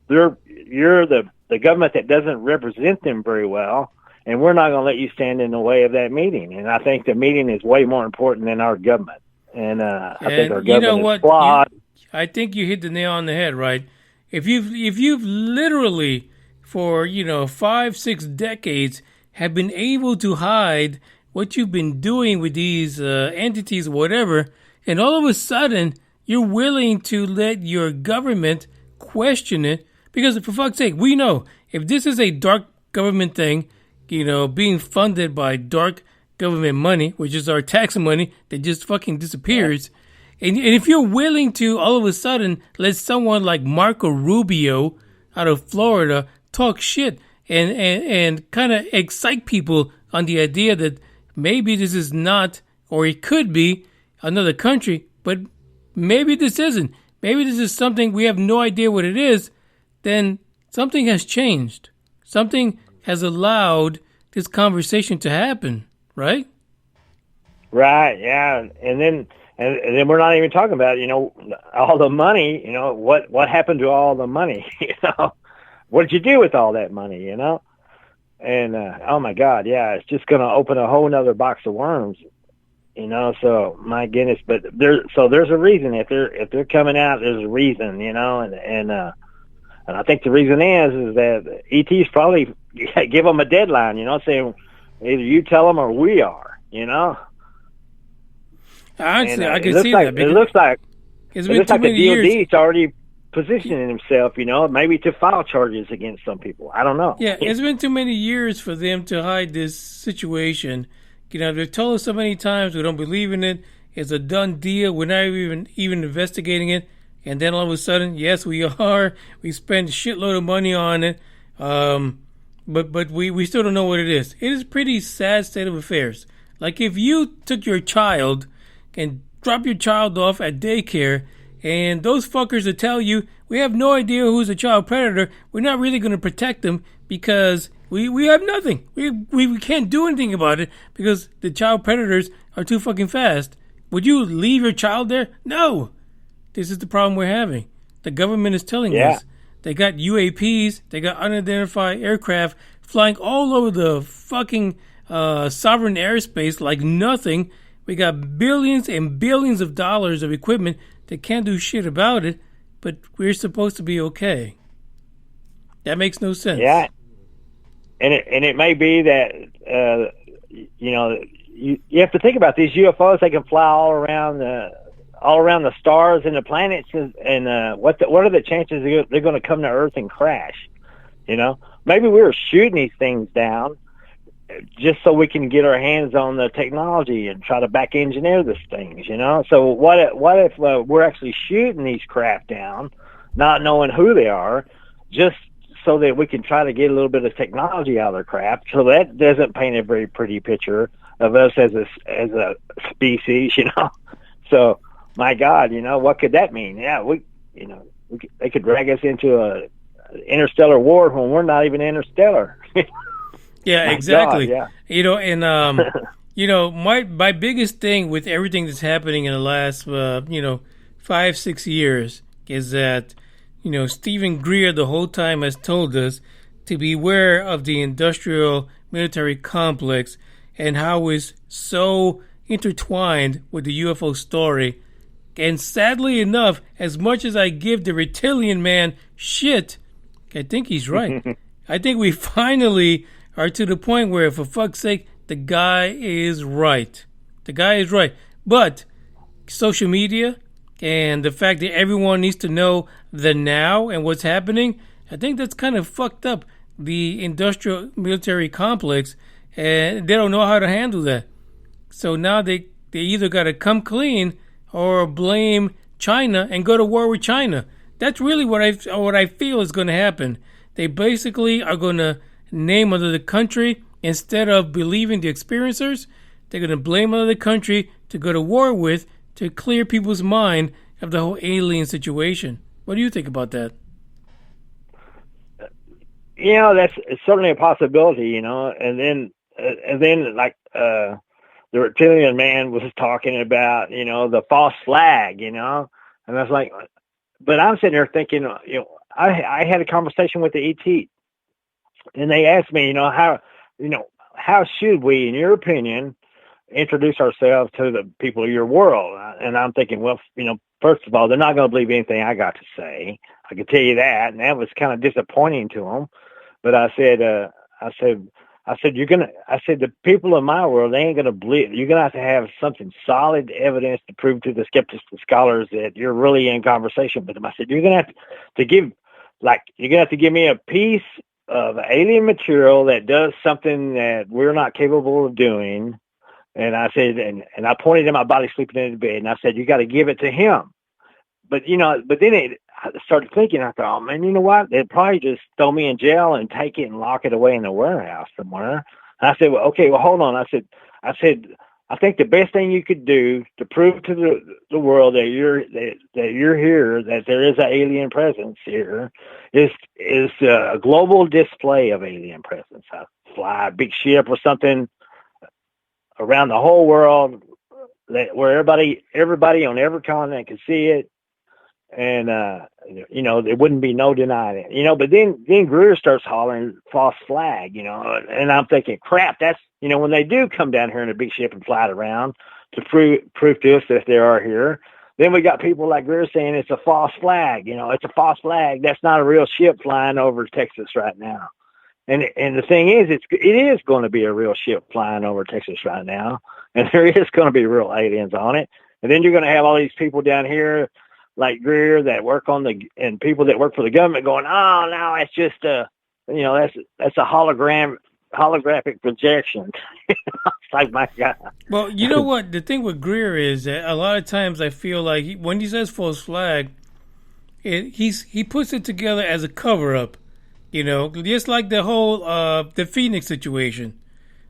the the government that doesn't represent them very well, and we're not going to let you stand in the way of that meeting. And I think the meeting is way more important than our government. And I think our government is flawed. I think you hit the nail on the head, right? If you've literally for 5-6 decades have been able to hide what you've been doing with these entities or whatever, and all of a sudden you're willing to let your government question it, because for fuck's sake, we know if this is a dark government thing, being funded by dark government money, which is our tax money that just fucking disappears. And if you're willing to all of a sudden let someone like Marco Rubio out of Florida talk shit and kind of excite people on the idea that maybe this is not, or it could be, another country, but maybe this isn't. Maybe this is something we have no idea what it is, then something has changed. Something has allowed this conversation to happen, right? Right, yeah. And then we're not even talking about, all the money, what happened to all the money, what did you do with all that money, And, oh my God, yeah, it's just going to open a whole nother box of worms, so my goodness, but there's a reason if they're coming out, there's a reason, and I think the reason is that ET's probably give them a deadline, saying either you tell them or we are, Honestly, I can see that. It looks like the DOD's already positioning himself, maybe to file charges against some people. I don't know. Yeah, it's been too many years for them to hide this situation. They've told us so many times we don't believe in it. It's a done deal. We're not even investigating it. And then all of a sudden, yes, we are. We spend a shitload of money on it. But we still don't know what it is. It is a pretty sad state of affairs. Like if you took your child and drop your child off at daycare, and those fuckers that tell you, we have no idea who's a child predator, we're not really going to protect them because we have nothing. We can't do anything about it because the child predators are too fucking fast. Would you leave your child there? No. This is the problem we're having. The government is telling us. They got UAPs, they got unidentified aircraft flying all over the fucking sovereign airspace like nothing. We got billions and billions of dollars of equipment that can't do shit about it, but we're supposed to be okay. That makes no sense. Yeah, and it may be that you have to think about these UFOs. They can fly all around the stars and the planets, and what are the chances they're going to come to Earth and crash? Maybe we were shooting these things down just so we can get our hands on the technology and try to back engineer these things, So what if we're actually shooting these craft down, not knowing who they are, just so that we can try to get a little bit of technology out of their craft? So that doesn't paint a very pretty picture of us as a species, So my God, what could that mean? Yeah, they could drag us into a interstellar war when we're not even interstellar. Yeah, exactly. God, yeah. My biggest thing with everything that's happening in the last 5-6 years is that Stephen Greer the whole time has told us to beware of the industrial military complex and how it's so intertwined with the UFO story. And sadly enough, as much as I give the reptilian man shit, I think he's right. I think we finally are to the point where, for fuck's sake, the guy is right. The guy is right. But social media and the fact that everyone needs to know the now and what's happening, I think that's kind of fucked up the industrial military complex, and they don't know how to handle that. So now they either got to come clean or blame China and go to war with China. That's really what I feel is going to happen. They basically are going to name another country instead of believing the experiencers. They're going to blame another country to go to war with to clear people's mind of the whole alien situation. What do you think about that? That's certainly a possibility, and then like the reptilian man was talking about, the false flag, and I was like, but I'm sitting there thinking, I had a conversation with the ET And they asked me, how should we, in your opinion, introduce ourselves to the people of your world? And I'm thinking, well, first of all, they're not going to believe anything I got to say. I can tell you that. And that was kind of disappointing to them. But I said, the people of my world, they ain't going to believe. You're going to have something solid evidence to prove to the skeptics and scholars that you're really in conversation with them. I said, you're going to have to give me a piece of alien material that does something that we're not capable of doing. And I said, and I pointed to my body sleeping in the bed, and I said, you got to give it to him. But then I started thinking, I thought, oh man, you know what? They'd probably just throw me in jail and take it and lock it away in a warehouse somewhere. And I said, well, okay, well, hold on. I said, I think the best thing you could do to prove to the world that you're here, that there is an alien presence here, is a global display of alien presence. I fly a big ship or something around the whole world, where everybody on every continent can see it, and there wouldn't be no denying it. But then Greer starts hollering false flag, and I'm thinking, crap, that's when they do come down here in a big ship and fly it around to prove to us that they are here. Then we got people like Greer saying it's a false flag. It's a false flag. That's not a real ship flying over Texas right now. And the thing is, it is going to be a real ship flying over Texas right now, and there is going to be real aliens on it. And then you're going to have all these people down here like Greer that work and people that work for the government going, oh no, it's just that's a holographic projection. It's like, my God. Well, you know what? The thing with Greer is that a lot of times I feel like when he says false flag, he puts it together as a cover up. Just like the whole the Phoenix situation,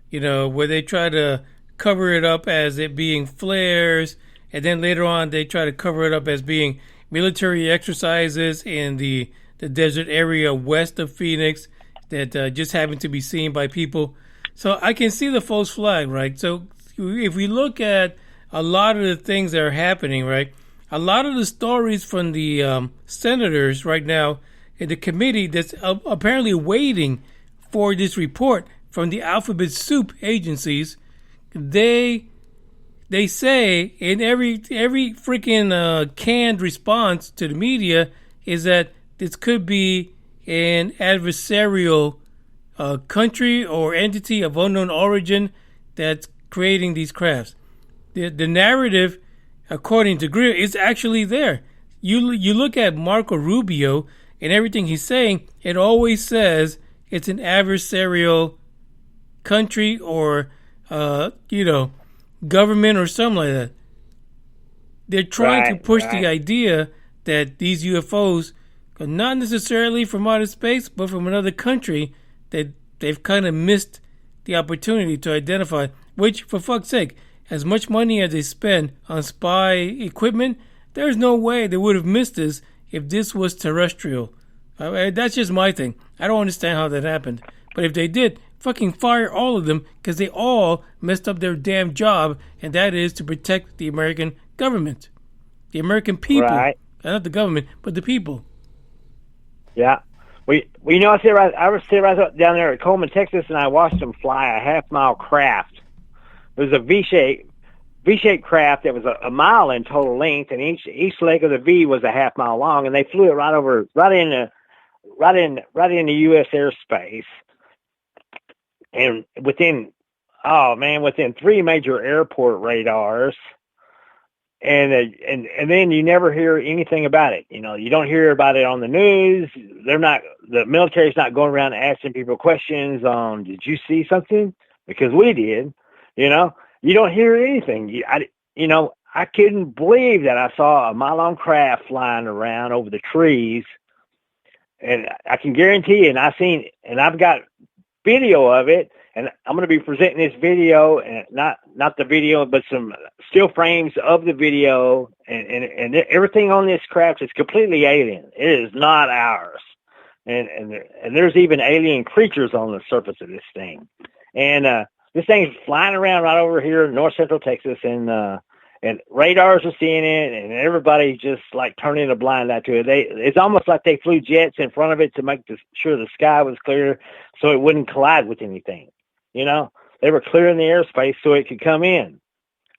where they try to cover it up as it being flares, and then later on they try to cover it up as being military exercises in the desert area west of Phoenix that just happen to be seen by people. So I can see the false flag, right? So if we look at a lot of the things that are happening, right, a lot of the stories from the senators right now, the committee that's apparently waiting for this report from the alphabet soup agencies, they say in every freaking canned response to the media is that this could be an adversarial country or entity of unknown origin that's creating these crafts. The narrative, according to Greer, is actually there. You look at Marco Rubio and everything he's saying, it always says it's an adversarial country or, government or something like that. They're trying to push the idea that these UFOs are not necessarily from outer space, but from another country that they've kind of missed the opportunity to identify, which, for fuck's sake, as much money as they spend on spy equipment, there's no way they would have missed this if this was terrestrial. That's just my thing. I don't understand how that happened. But if they did, fucking fire all of them, because they all messed up their damn job, and that is to protect the American government. The American people. Right. Not the government, but the people. Yeah. I was sitting right down there at Coleman, Texas, and I watched them fly a half-mile craft. It was a V-shaped craft that was a mile in total length, and each leg of the V was a half mile long, and they flew it right in the U.S. airspace, and within 3 major airport radars, and then you never hear anything about it. You don't hear about it on the news. The military's not going around asking people questions on, did you see something? Because we did. You don't hear anything. I couldn't believe that I saw a mile-long craft flying around over the trees, and I can guarantee you, and I've got video of it, and I'm going to be presenting this video, and not the video, but some still frames of the video, and everything on this craft is completely alien. It is not ours, and there's even alien creatures on the surface of this thing, and this thing's flying around right over here in north central Texas, and and radars are seeing it, and everybody's just like turning a blind eye to it. It's almost like they flew jets in front of it to make sure the sky was clear, so it wouldn't collide with anything. You know, they were clearing the airspace so it could come in.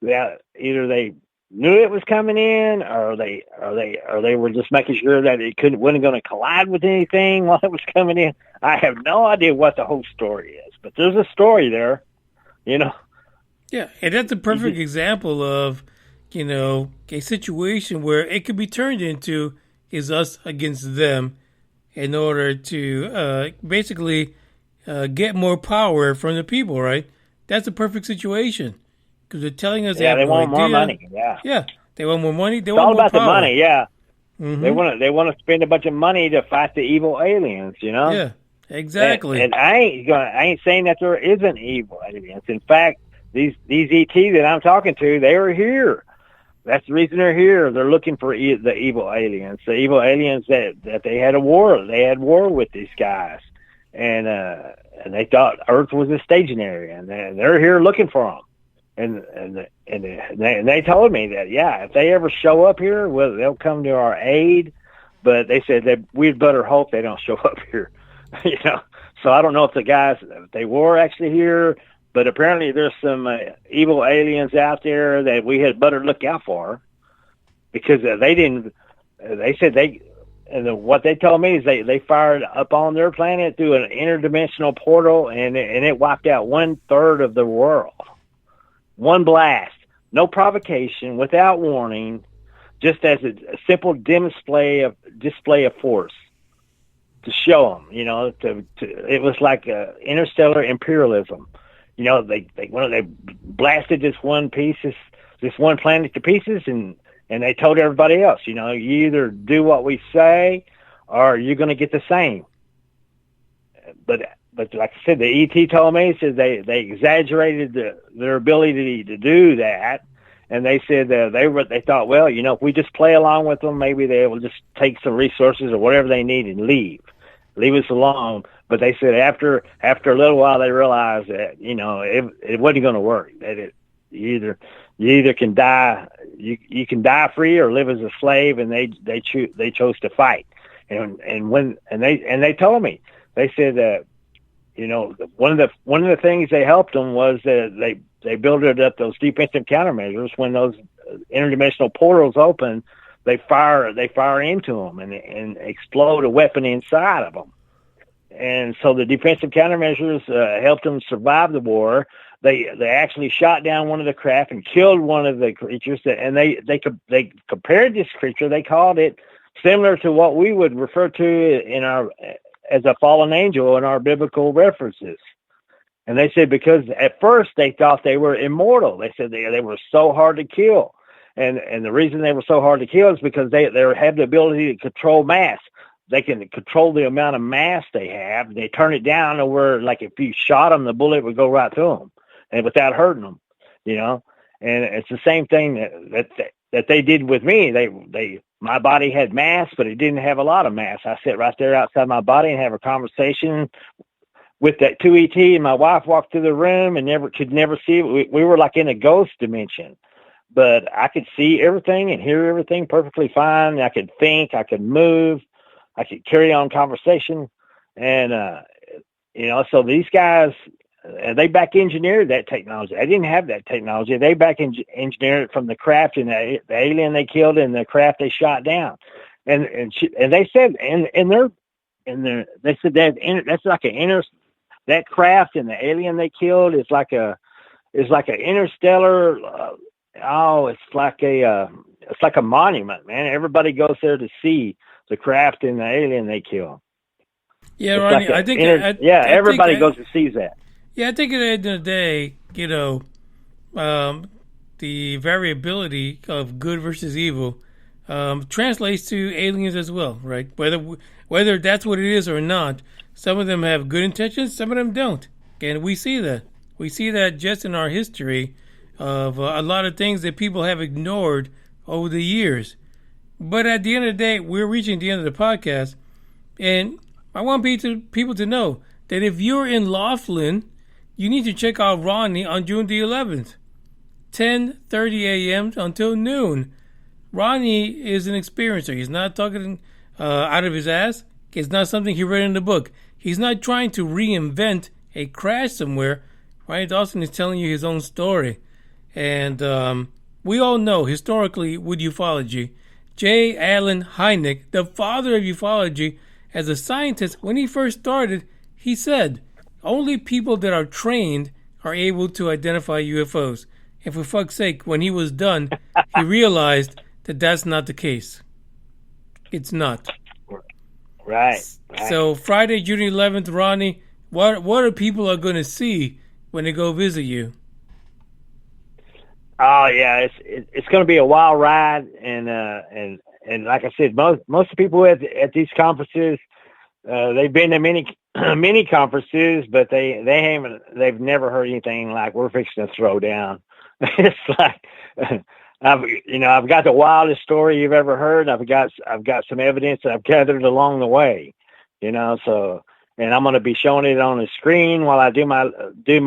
Either they knew it was coming in, or they were just making sure that it wasn't going to collide with anything while it was coming in. I have no idea what the whole story is, but there's a story there, you know. Yeah, and that's a perfect example of, you know, a situation where it could be turned into is us against them in order to basically get more power from the people, right? That's a perfect situation because they're telling us they want more money. Yeah, they want more money. They it's want all more about power. the money. Yeah, Mm-hmm. they want to spend a bunch of money to fight the evil aliens. You know. Yeah, exactly. And I ain't saying that there isn't evil aliens. In fact, these ET that I'm talking to, they are here. That's the reason they're here. They're looking for the evil aliens. The evil aliens that they had a war. They had war with these guys, and they thought Earth was a staging area, and they're here looking for them. And they told me that if they ever show up here, well, they'll come to our aid. But they said that we'd better hope they don't show up here. You know. So I don't know if the guys they were actually here. But apparently there's some evil aliens out there that we had better look out for, because they didn't. They said what they told me is they fired up on their planet through an interdimensional portal, and it wiped out 1/3 of the world. One blast, no provocation, without warning, just as a simple display of force to show them. You know, it was like interstellar imperialism. You know, they blasted this one planet to pieces, and they told everybody else, you know, you either do what we say, or you're going to get the same. But like I said, the ET told me, said they exaggerated their ability to do that, and they said they thought, well, you know, if we just play along with them, maybe they will just take some resources or whatever they need and leave us alone. But they said after a little while, they realized that, you know, it wasn't going to work. That you either can die, you can die free or live as a slave, and they chose to fight. And they told me, they said that, you know, one of the things they helped them was that they built up those defensive countermeasures. When those interdimensional portals open, they fire into them and explode a weapon inside of them. And so the defensive countermeasures helped them survive the war. They actually shot down one of the craft and killed one of the creatures. And they compared this creature. They called it similar to what we would refer to as a fallen angel in our biblical references. And they said because at first they thought they were immortal. They said they were so hard to kill. And the reason they were so hard to kill is because they have the ability to control mass. They can control the amount of mass they have. They turn it down to where, like, if you shot them, the bullet would go right through them, and without hurting them, you know. And it's the same thing that they did with me. My body had mass, but it didn't have a lot of mass. I sit right there outside my body and have a conversation with that 2ET, and my wife walked through the room and could never see it. We were like in a ghost dimension. But I could see everything and hear everything perfectly fine. I could think, I could move, I could carry on conversation. And, you know, so these guys, they back engineered that technology. I didn't have that technology. They back engineered it from the craft and the alien they killed and the craft they shot down. And they said, they said that's like that craft and the alien they killed is like an interstellar, it's like a monument, man. Everybody goes there to see the craft and the alien they kill. Yeah, Ronnie, like I think everybody goes to see that. Yeah, I think at the end of the day, you know, the variability of good versus evil translates to aliens as well, right? Whether that's what it is or not, some of them have good intentions, some of them don't, and we see that. We see that just in our history of a lot of things that people have ignored over the years. But at the end of the day, we're reaching the end of the podcast, and I want people to know that if you're in Laughlin, you need to check out Ronny on June the 11th. 10:30 a.m. until noon. Ronnie is an experiencer. He's not talking out of his ass. It's not something he read in the book. He's not trying to reinvent a crash somewhere. Ronnie Dawson is telling you his own story. And we all know, historically, with ufology, J. Allen Hynek, the father of ufology, as a scientist, when he first started, he said, only people that are trained are able to identify UFOs. And for fuck's sake, when he was done, he realized that that's not the case. It's not. Right. So Friday, June 11th, Ronnie, what are people are going to see when they go visit you? Oh yeah, it's going to be a wild ride, and like I said, most of the people at these conferences, they've been to many conferences, but they've never heard anything like we're fixing to throw down. It's like I've got the wildest story you've ever heard. I've got some evidence that I've gathered along the way, so. And I'm going to be showing it on the screen while I do my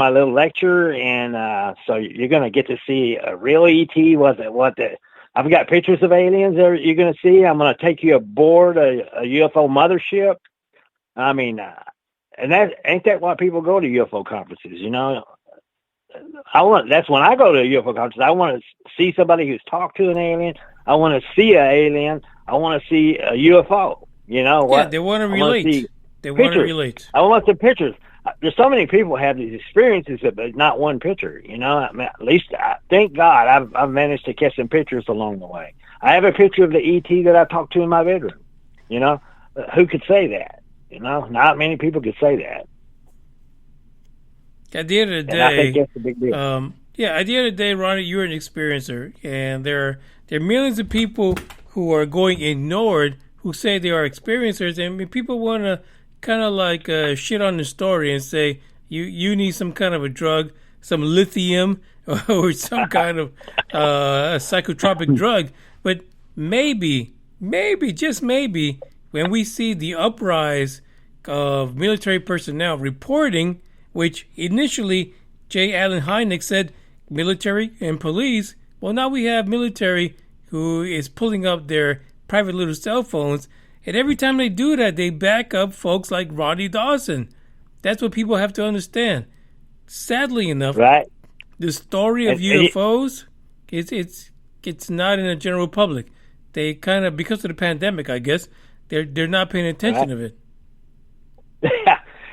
little lecture, and so you're going to get to see a real ET. I've got pictures of aliens that you're going to see. I'm going to take you aboard a UFO mothership. I mean, and ain't that why people go to UFO conferences? That's when I go to a UFO conference. I want to see somebody who's talked to an alien. I want to see an alien. I want to see a UFO. Yeah, they want to relate. They want to relate. I want some pictures. There's so many people have these experiences, but not one picture. At least, thank God, I've managed to catch some pictures along the way. I have a picture of the ET that I talked to in my bedroom. Who could say that? Not many people could say that. At the end of the day, and I think that's a big deal. At the end of the day, Ronnie, you're an experiencer, and there are millions of people who are going ignored who say they are experiencers, and people want to kind of like shit on the story and say you need some kind of a drug, some lithium or some kind of a psychotropic drug. But maybe, just maybe, when we see the uprise of military personnel reporting, which initially J. Allen Hynek said military and police, well, now we have military who is pulling up their private little cell phones, and every time they do that, they back up folks like Ronny Dawson. That's what people have to understand. Sadly enough, right, the story of UFOs, it's not in the general public. They kind of, because of the pandemic, I guess, they're not paying attention of it.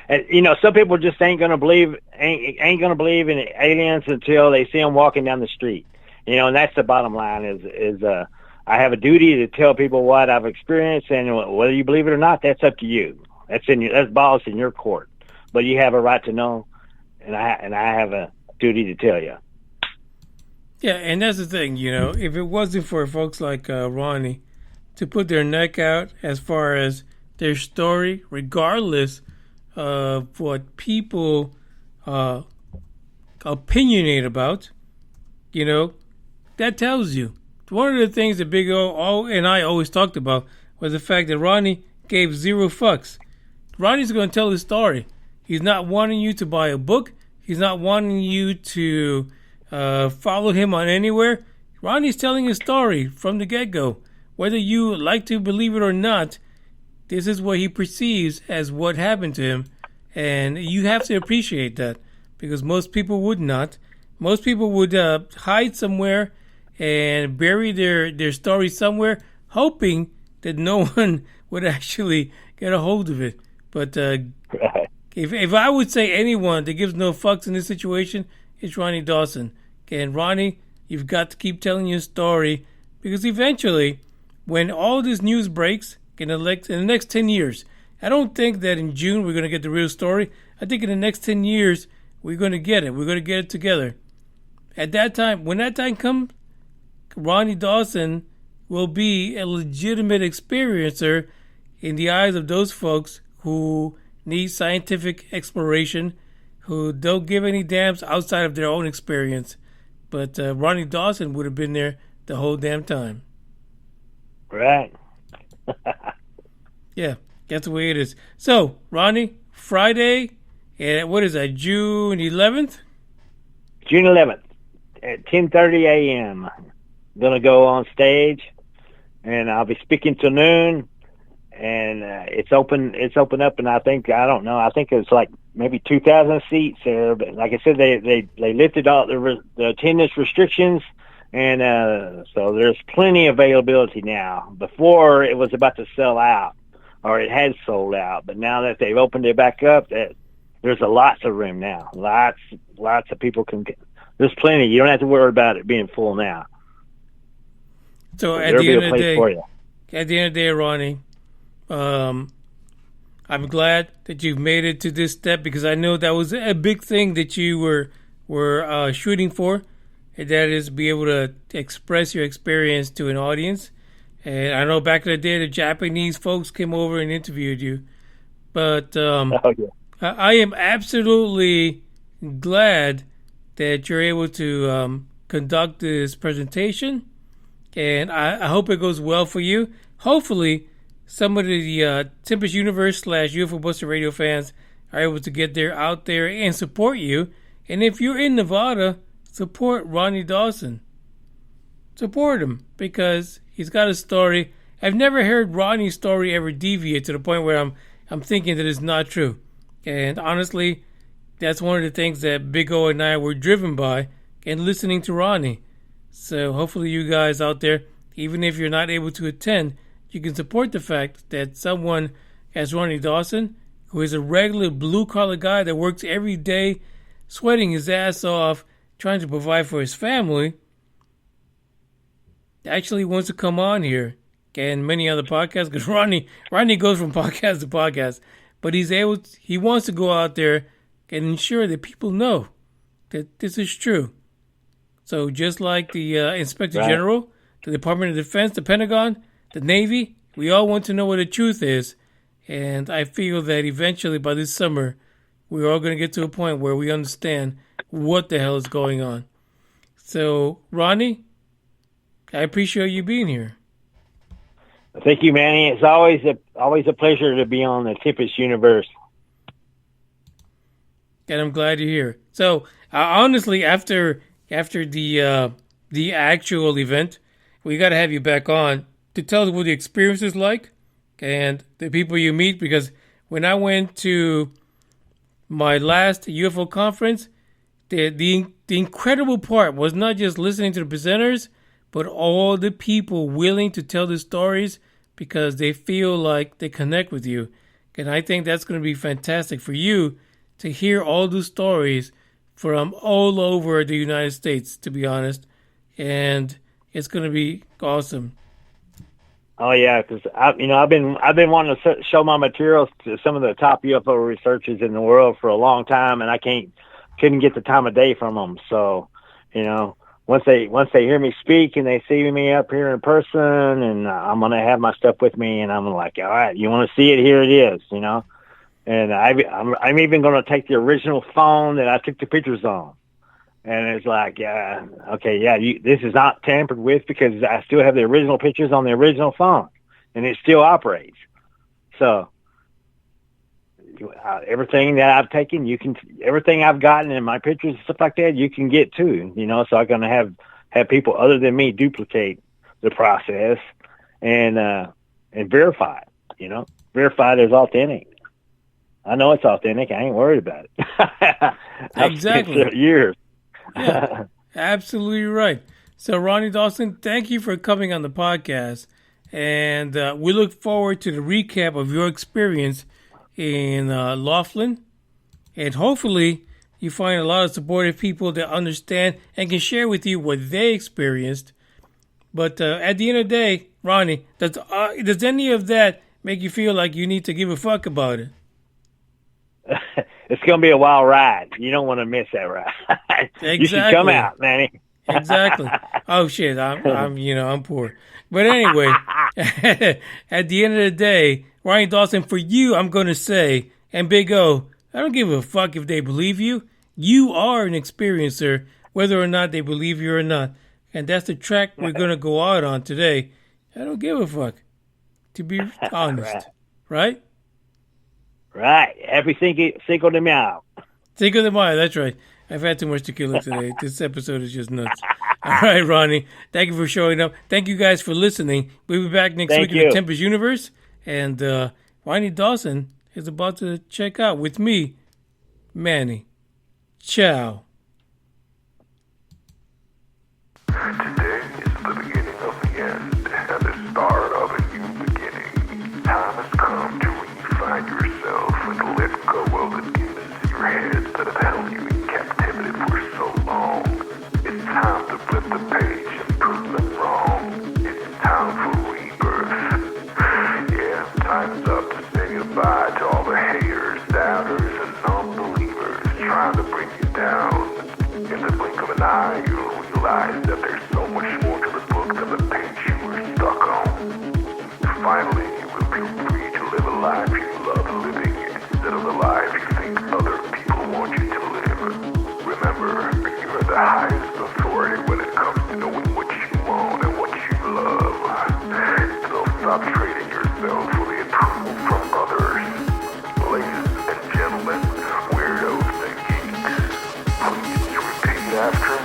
And some people just ain't gonna believe in aliens until they see them walking down the street. And that's the bottom line. Is I have a duty to tell people what I've experienced, and whether you believe it or not, that's up to you. That's balls in your court. But you have a right to know, and I have a duty to tell you. Yeah, and that's the thing, if it wasn't for folks like Ronnie to put their neck out as far as their story, regardless of what people opinionate about, that tells you. One of the things that Big O and I always talked about was the fact that Ronnie gave zero fucks. Ronnie's going to tell his story. He's not wanting you to buy a book. He's not wanting you to follow him on anywhere. Ronnie's telling his story from the get-go. Whether you like to believe it or not, this is what he perceives as what happened to him. And you have to appreciate that, because most people would not. Most people would hide somewhere and bury their story somewhere, hoping that no one would actually get a hold of it. But if I would say anyone that gives no fucks in this situation, it's Ronny Dawson. And Ronnie, you've got to keep telling your story, because eventually, when all this news breaks in the next 10 years, I don't think that in June we're going to get the real story. I think in the next 10 years, we're going to get it. We're going to get it together. At that time, when that time comes, Ronny Dawson will be a legitimate experiencer in the eyes of those folks who need scientific exploration, who don't give any damns outside of their own experience. But Ronny Dawson would have been there the whole damn time. Right. Yeah, that's the way it is. So, Ronnie, Friday, what is that, June 11th? June 11th. at 10:30 a.m. I'm gonna go on stage, and I'll be speaking to Noon. And it's open up, and I don't know. I think it's like maybe 2,000 seats there. But like I said, they lifted all the attendance restrictions, and so there's plenty of availability now. Before it was about to sell out, or it had sold out, but now that they've opened it back up, there's lots of room now. Lots of people can get. There's plenty. You don't have to worry about it being full now. So at there'll the be end a of the place day, for you. at the end of the day, Ronnie, I'm glad that you've made it to this step, because I know that was a big thing that you were shooting for, and that is be able to express your experience to an audience. And I know back in the day, the Japanese folks came over and interviewed you, but I am absolutely glad that you're able to conduct this presentation, and I hope it goes well for you. Hopefully, some of the Tempest Universe / UFO Buster Radio fans are able to get out there and support you. And if you're in Nevada, support Ronny Dawson. Support him, because he's got a story. I've never heard Ronnie's story ever deviate to the point where I'm thinking that it's not true. And honestly, that's one of the things that Big O and I were driven by in listening to Ronnie. So hopefully you guys out there, even if you're not able to attend, you can support the fact that someone as Ronny Dawson, who is a regular blue-collar guy that works every day, sweating his ass off, trying to provide for his family, actually wants to come on here and many other podcasts, because Ronnie goes from podcast to podcast, but he wants to go out there and ensure that people know that this is true. So just like the Inspector General, the Department of Defense, the Pentagon, the Navy, we all want to know what the truth is. And I feel that eventually by this summer, we're all going to get to a point where we understand what the hell is going on. So, Ronnie, I appreciate you being here. Thank you, Manny. It's always a pleasure to be on the Tempest Universe. And I'm glad you're here. So, honestly, after the actual event, we got to have you back on to tell us what the experience is like and the people you meet. Because when I went to my last UFO conference, the incredible part was not just listening to the presenters, but all the people willing to tell the stories because they feel like they connect with you. And I think that's going to be fantastic for you to hear all the stories from all over the United States, to be honest. And it's going to be awesome. Oh yeah, because I've been wanting to show my materials to some of the top UFO researchers in the world for a long time, and I couldn't get the time of day from them. So, once they hear me speak and they see me up here in person, and I'm gonna have my stuff with me, and I'm like, all right, you want to see it? Here it is, And I'm even gonna take the original phone that I took the pictures on. And it's like, this is not tampered with because I still have the original pictures on the original phone, and it still operates. So everything that I've taken, everything I've gotten in my pictures and stuff like that, you can get too. So I'm gonna have people other than me duplicate the process and verify it. Verify it as authentic. I know it's authentic. I ain't worried about it. Exactly. Years. Yeah, absolutely right. So, Ronny Dawson, thank you for coming on the podcast. And we look forward to the recap of your experience in Laughlin. And hopefully you find a lot of supportive people that understand and can share with you what they experienced. But at the end of the day, Ronnie, does any of that make you feel like you need to give a fuck about it? It's going to be a wild ride. You don't want to miss that ride. Exactly. You should come out, Manny. Exactly. Oh shit, I'm poor. But anyway, at the end of the day, Ronny Dawson, for you, I'm going to say, and Big O, I don't give a fuck if they believe you. You are an experiencer, whether or not they believe you or not. And that's the track we're going to go out on today. I don't give a fuck, to be honest. Right? Right. Happy Cinco de Mayo. Cinco de Mayo, that's right. I've had too much tequila today. This episode is just nuts. All right, Ronnie. Thank you for showing up. Thank you guys for listening. We'll be back next week in the Tempest Universe. And Ronnie Dawson is about to check out with me, Manny. Ciao. Today is the beginning of the end and the start of a new beginning. Time has come to redefine yourself and let go of the demons in your head that have held you in captivity for so long. It's time to flip the page and prove them wrong. It's time for rebirth. Yeah, time's up to say goodbye to all the haters, doubters, and non-believers trying to bring you down. In the blink of an eye, you'll realize that there's so much more to the book than the page you were stuck on. Finally, you will feel free to live a life you love living instead of the life you think other people want you to live. Remember, you are the highest authority when it comes to knowing what you want and what you love. So stop trading yourself for the approval from others. Ladies and gentlemen, weirdos and geeks, please repeat after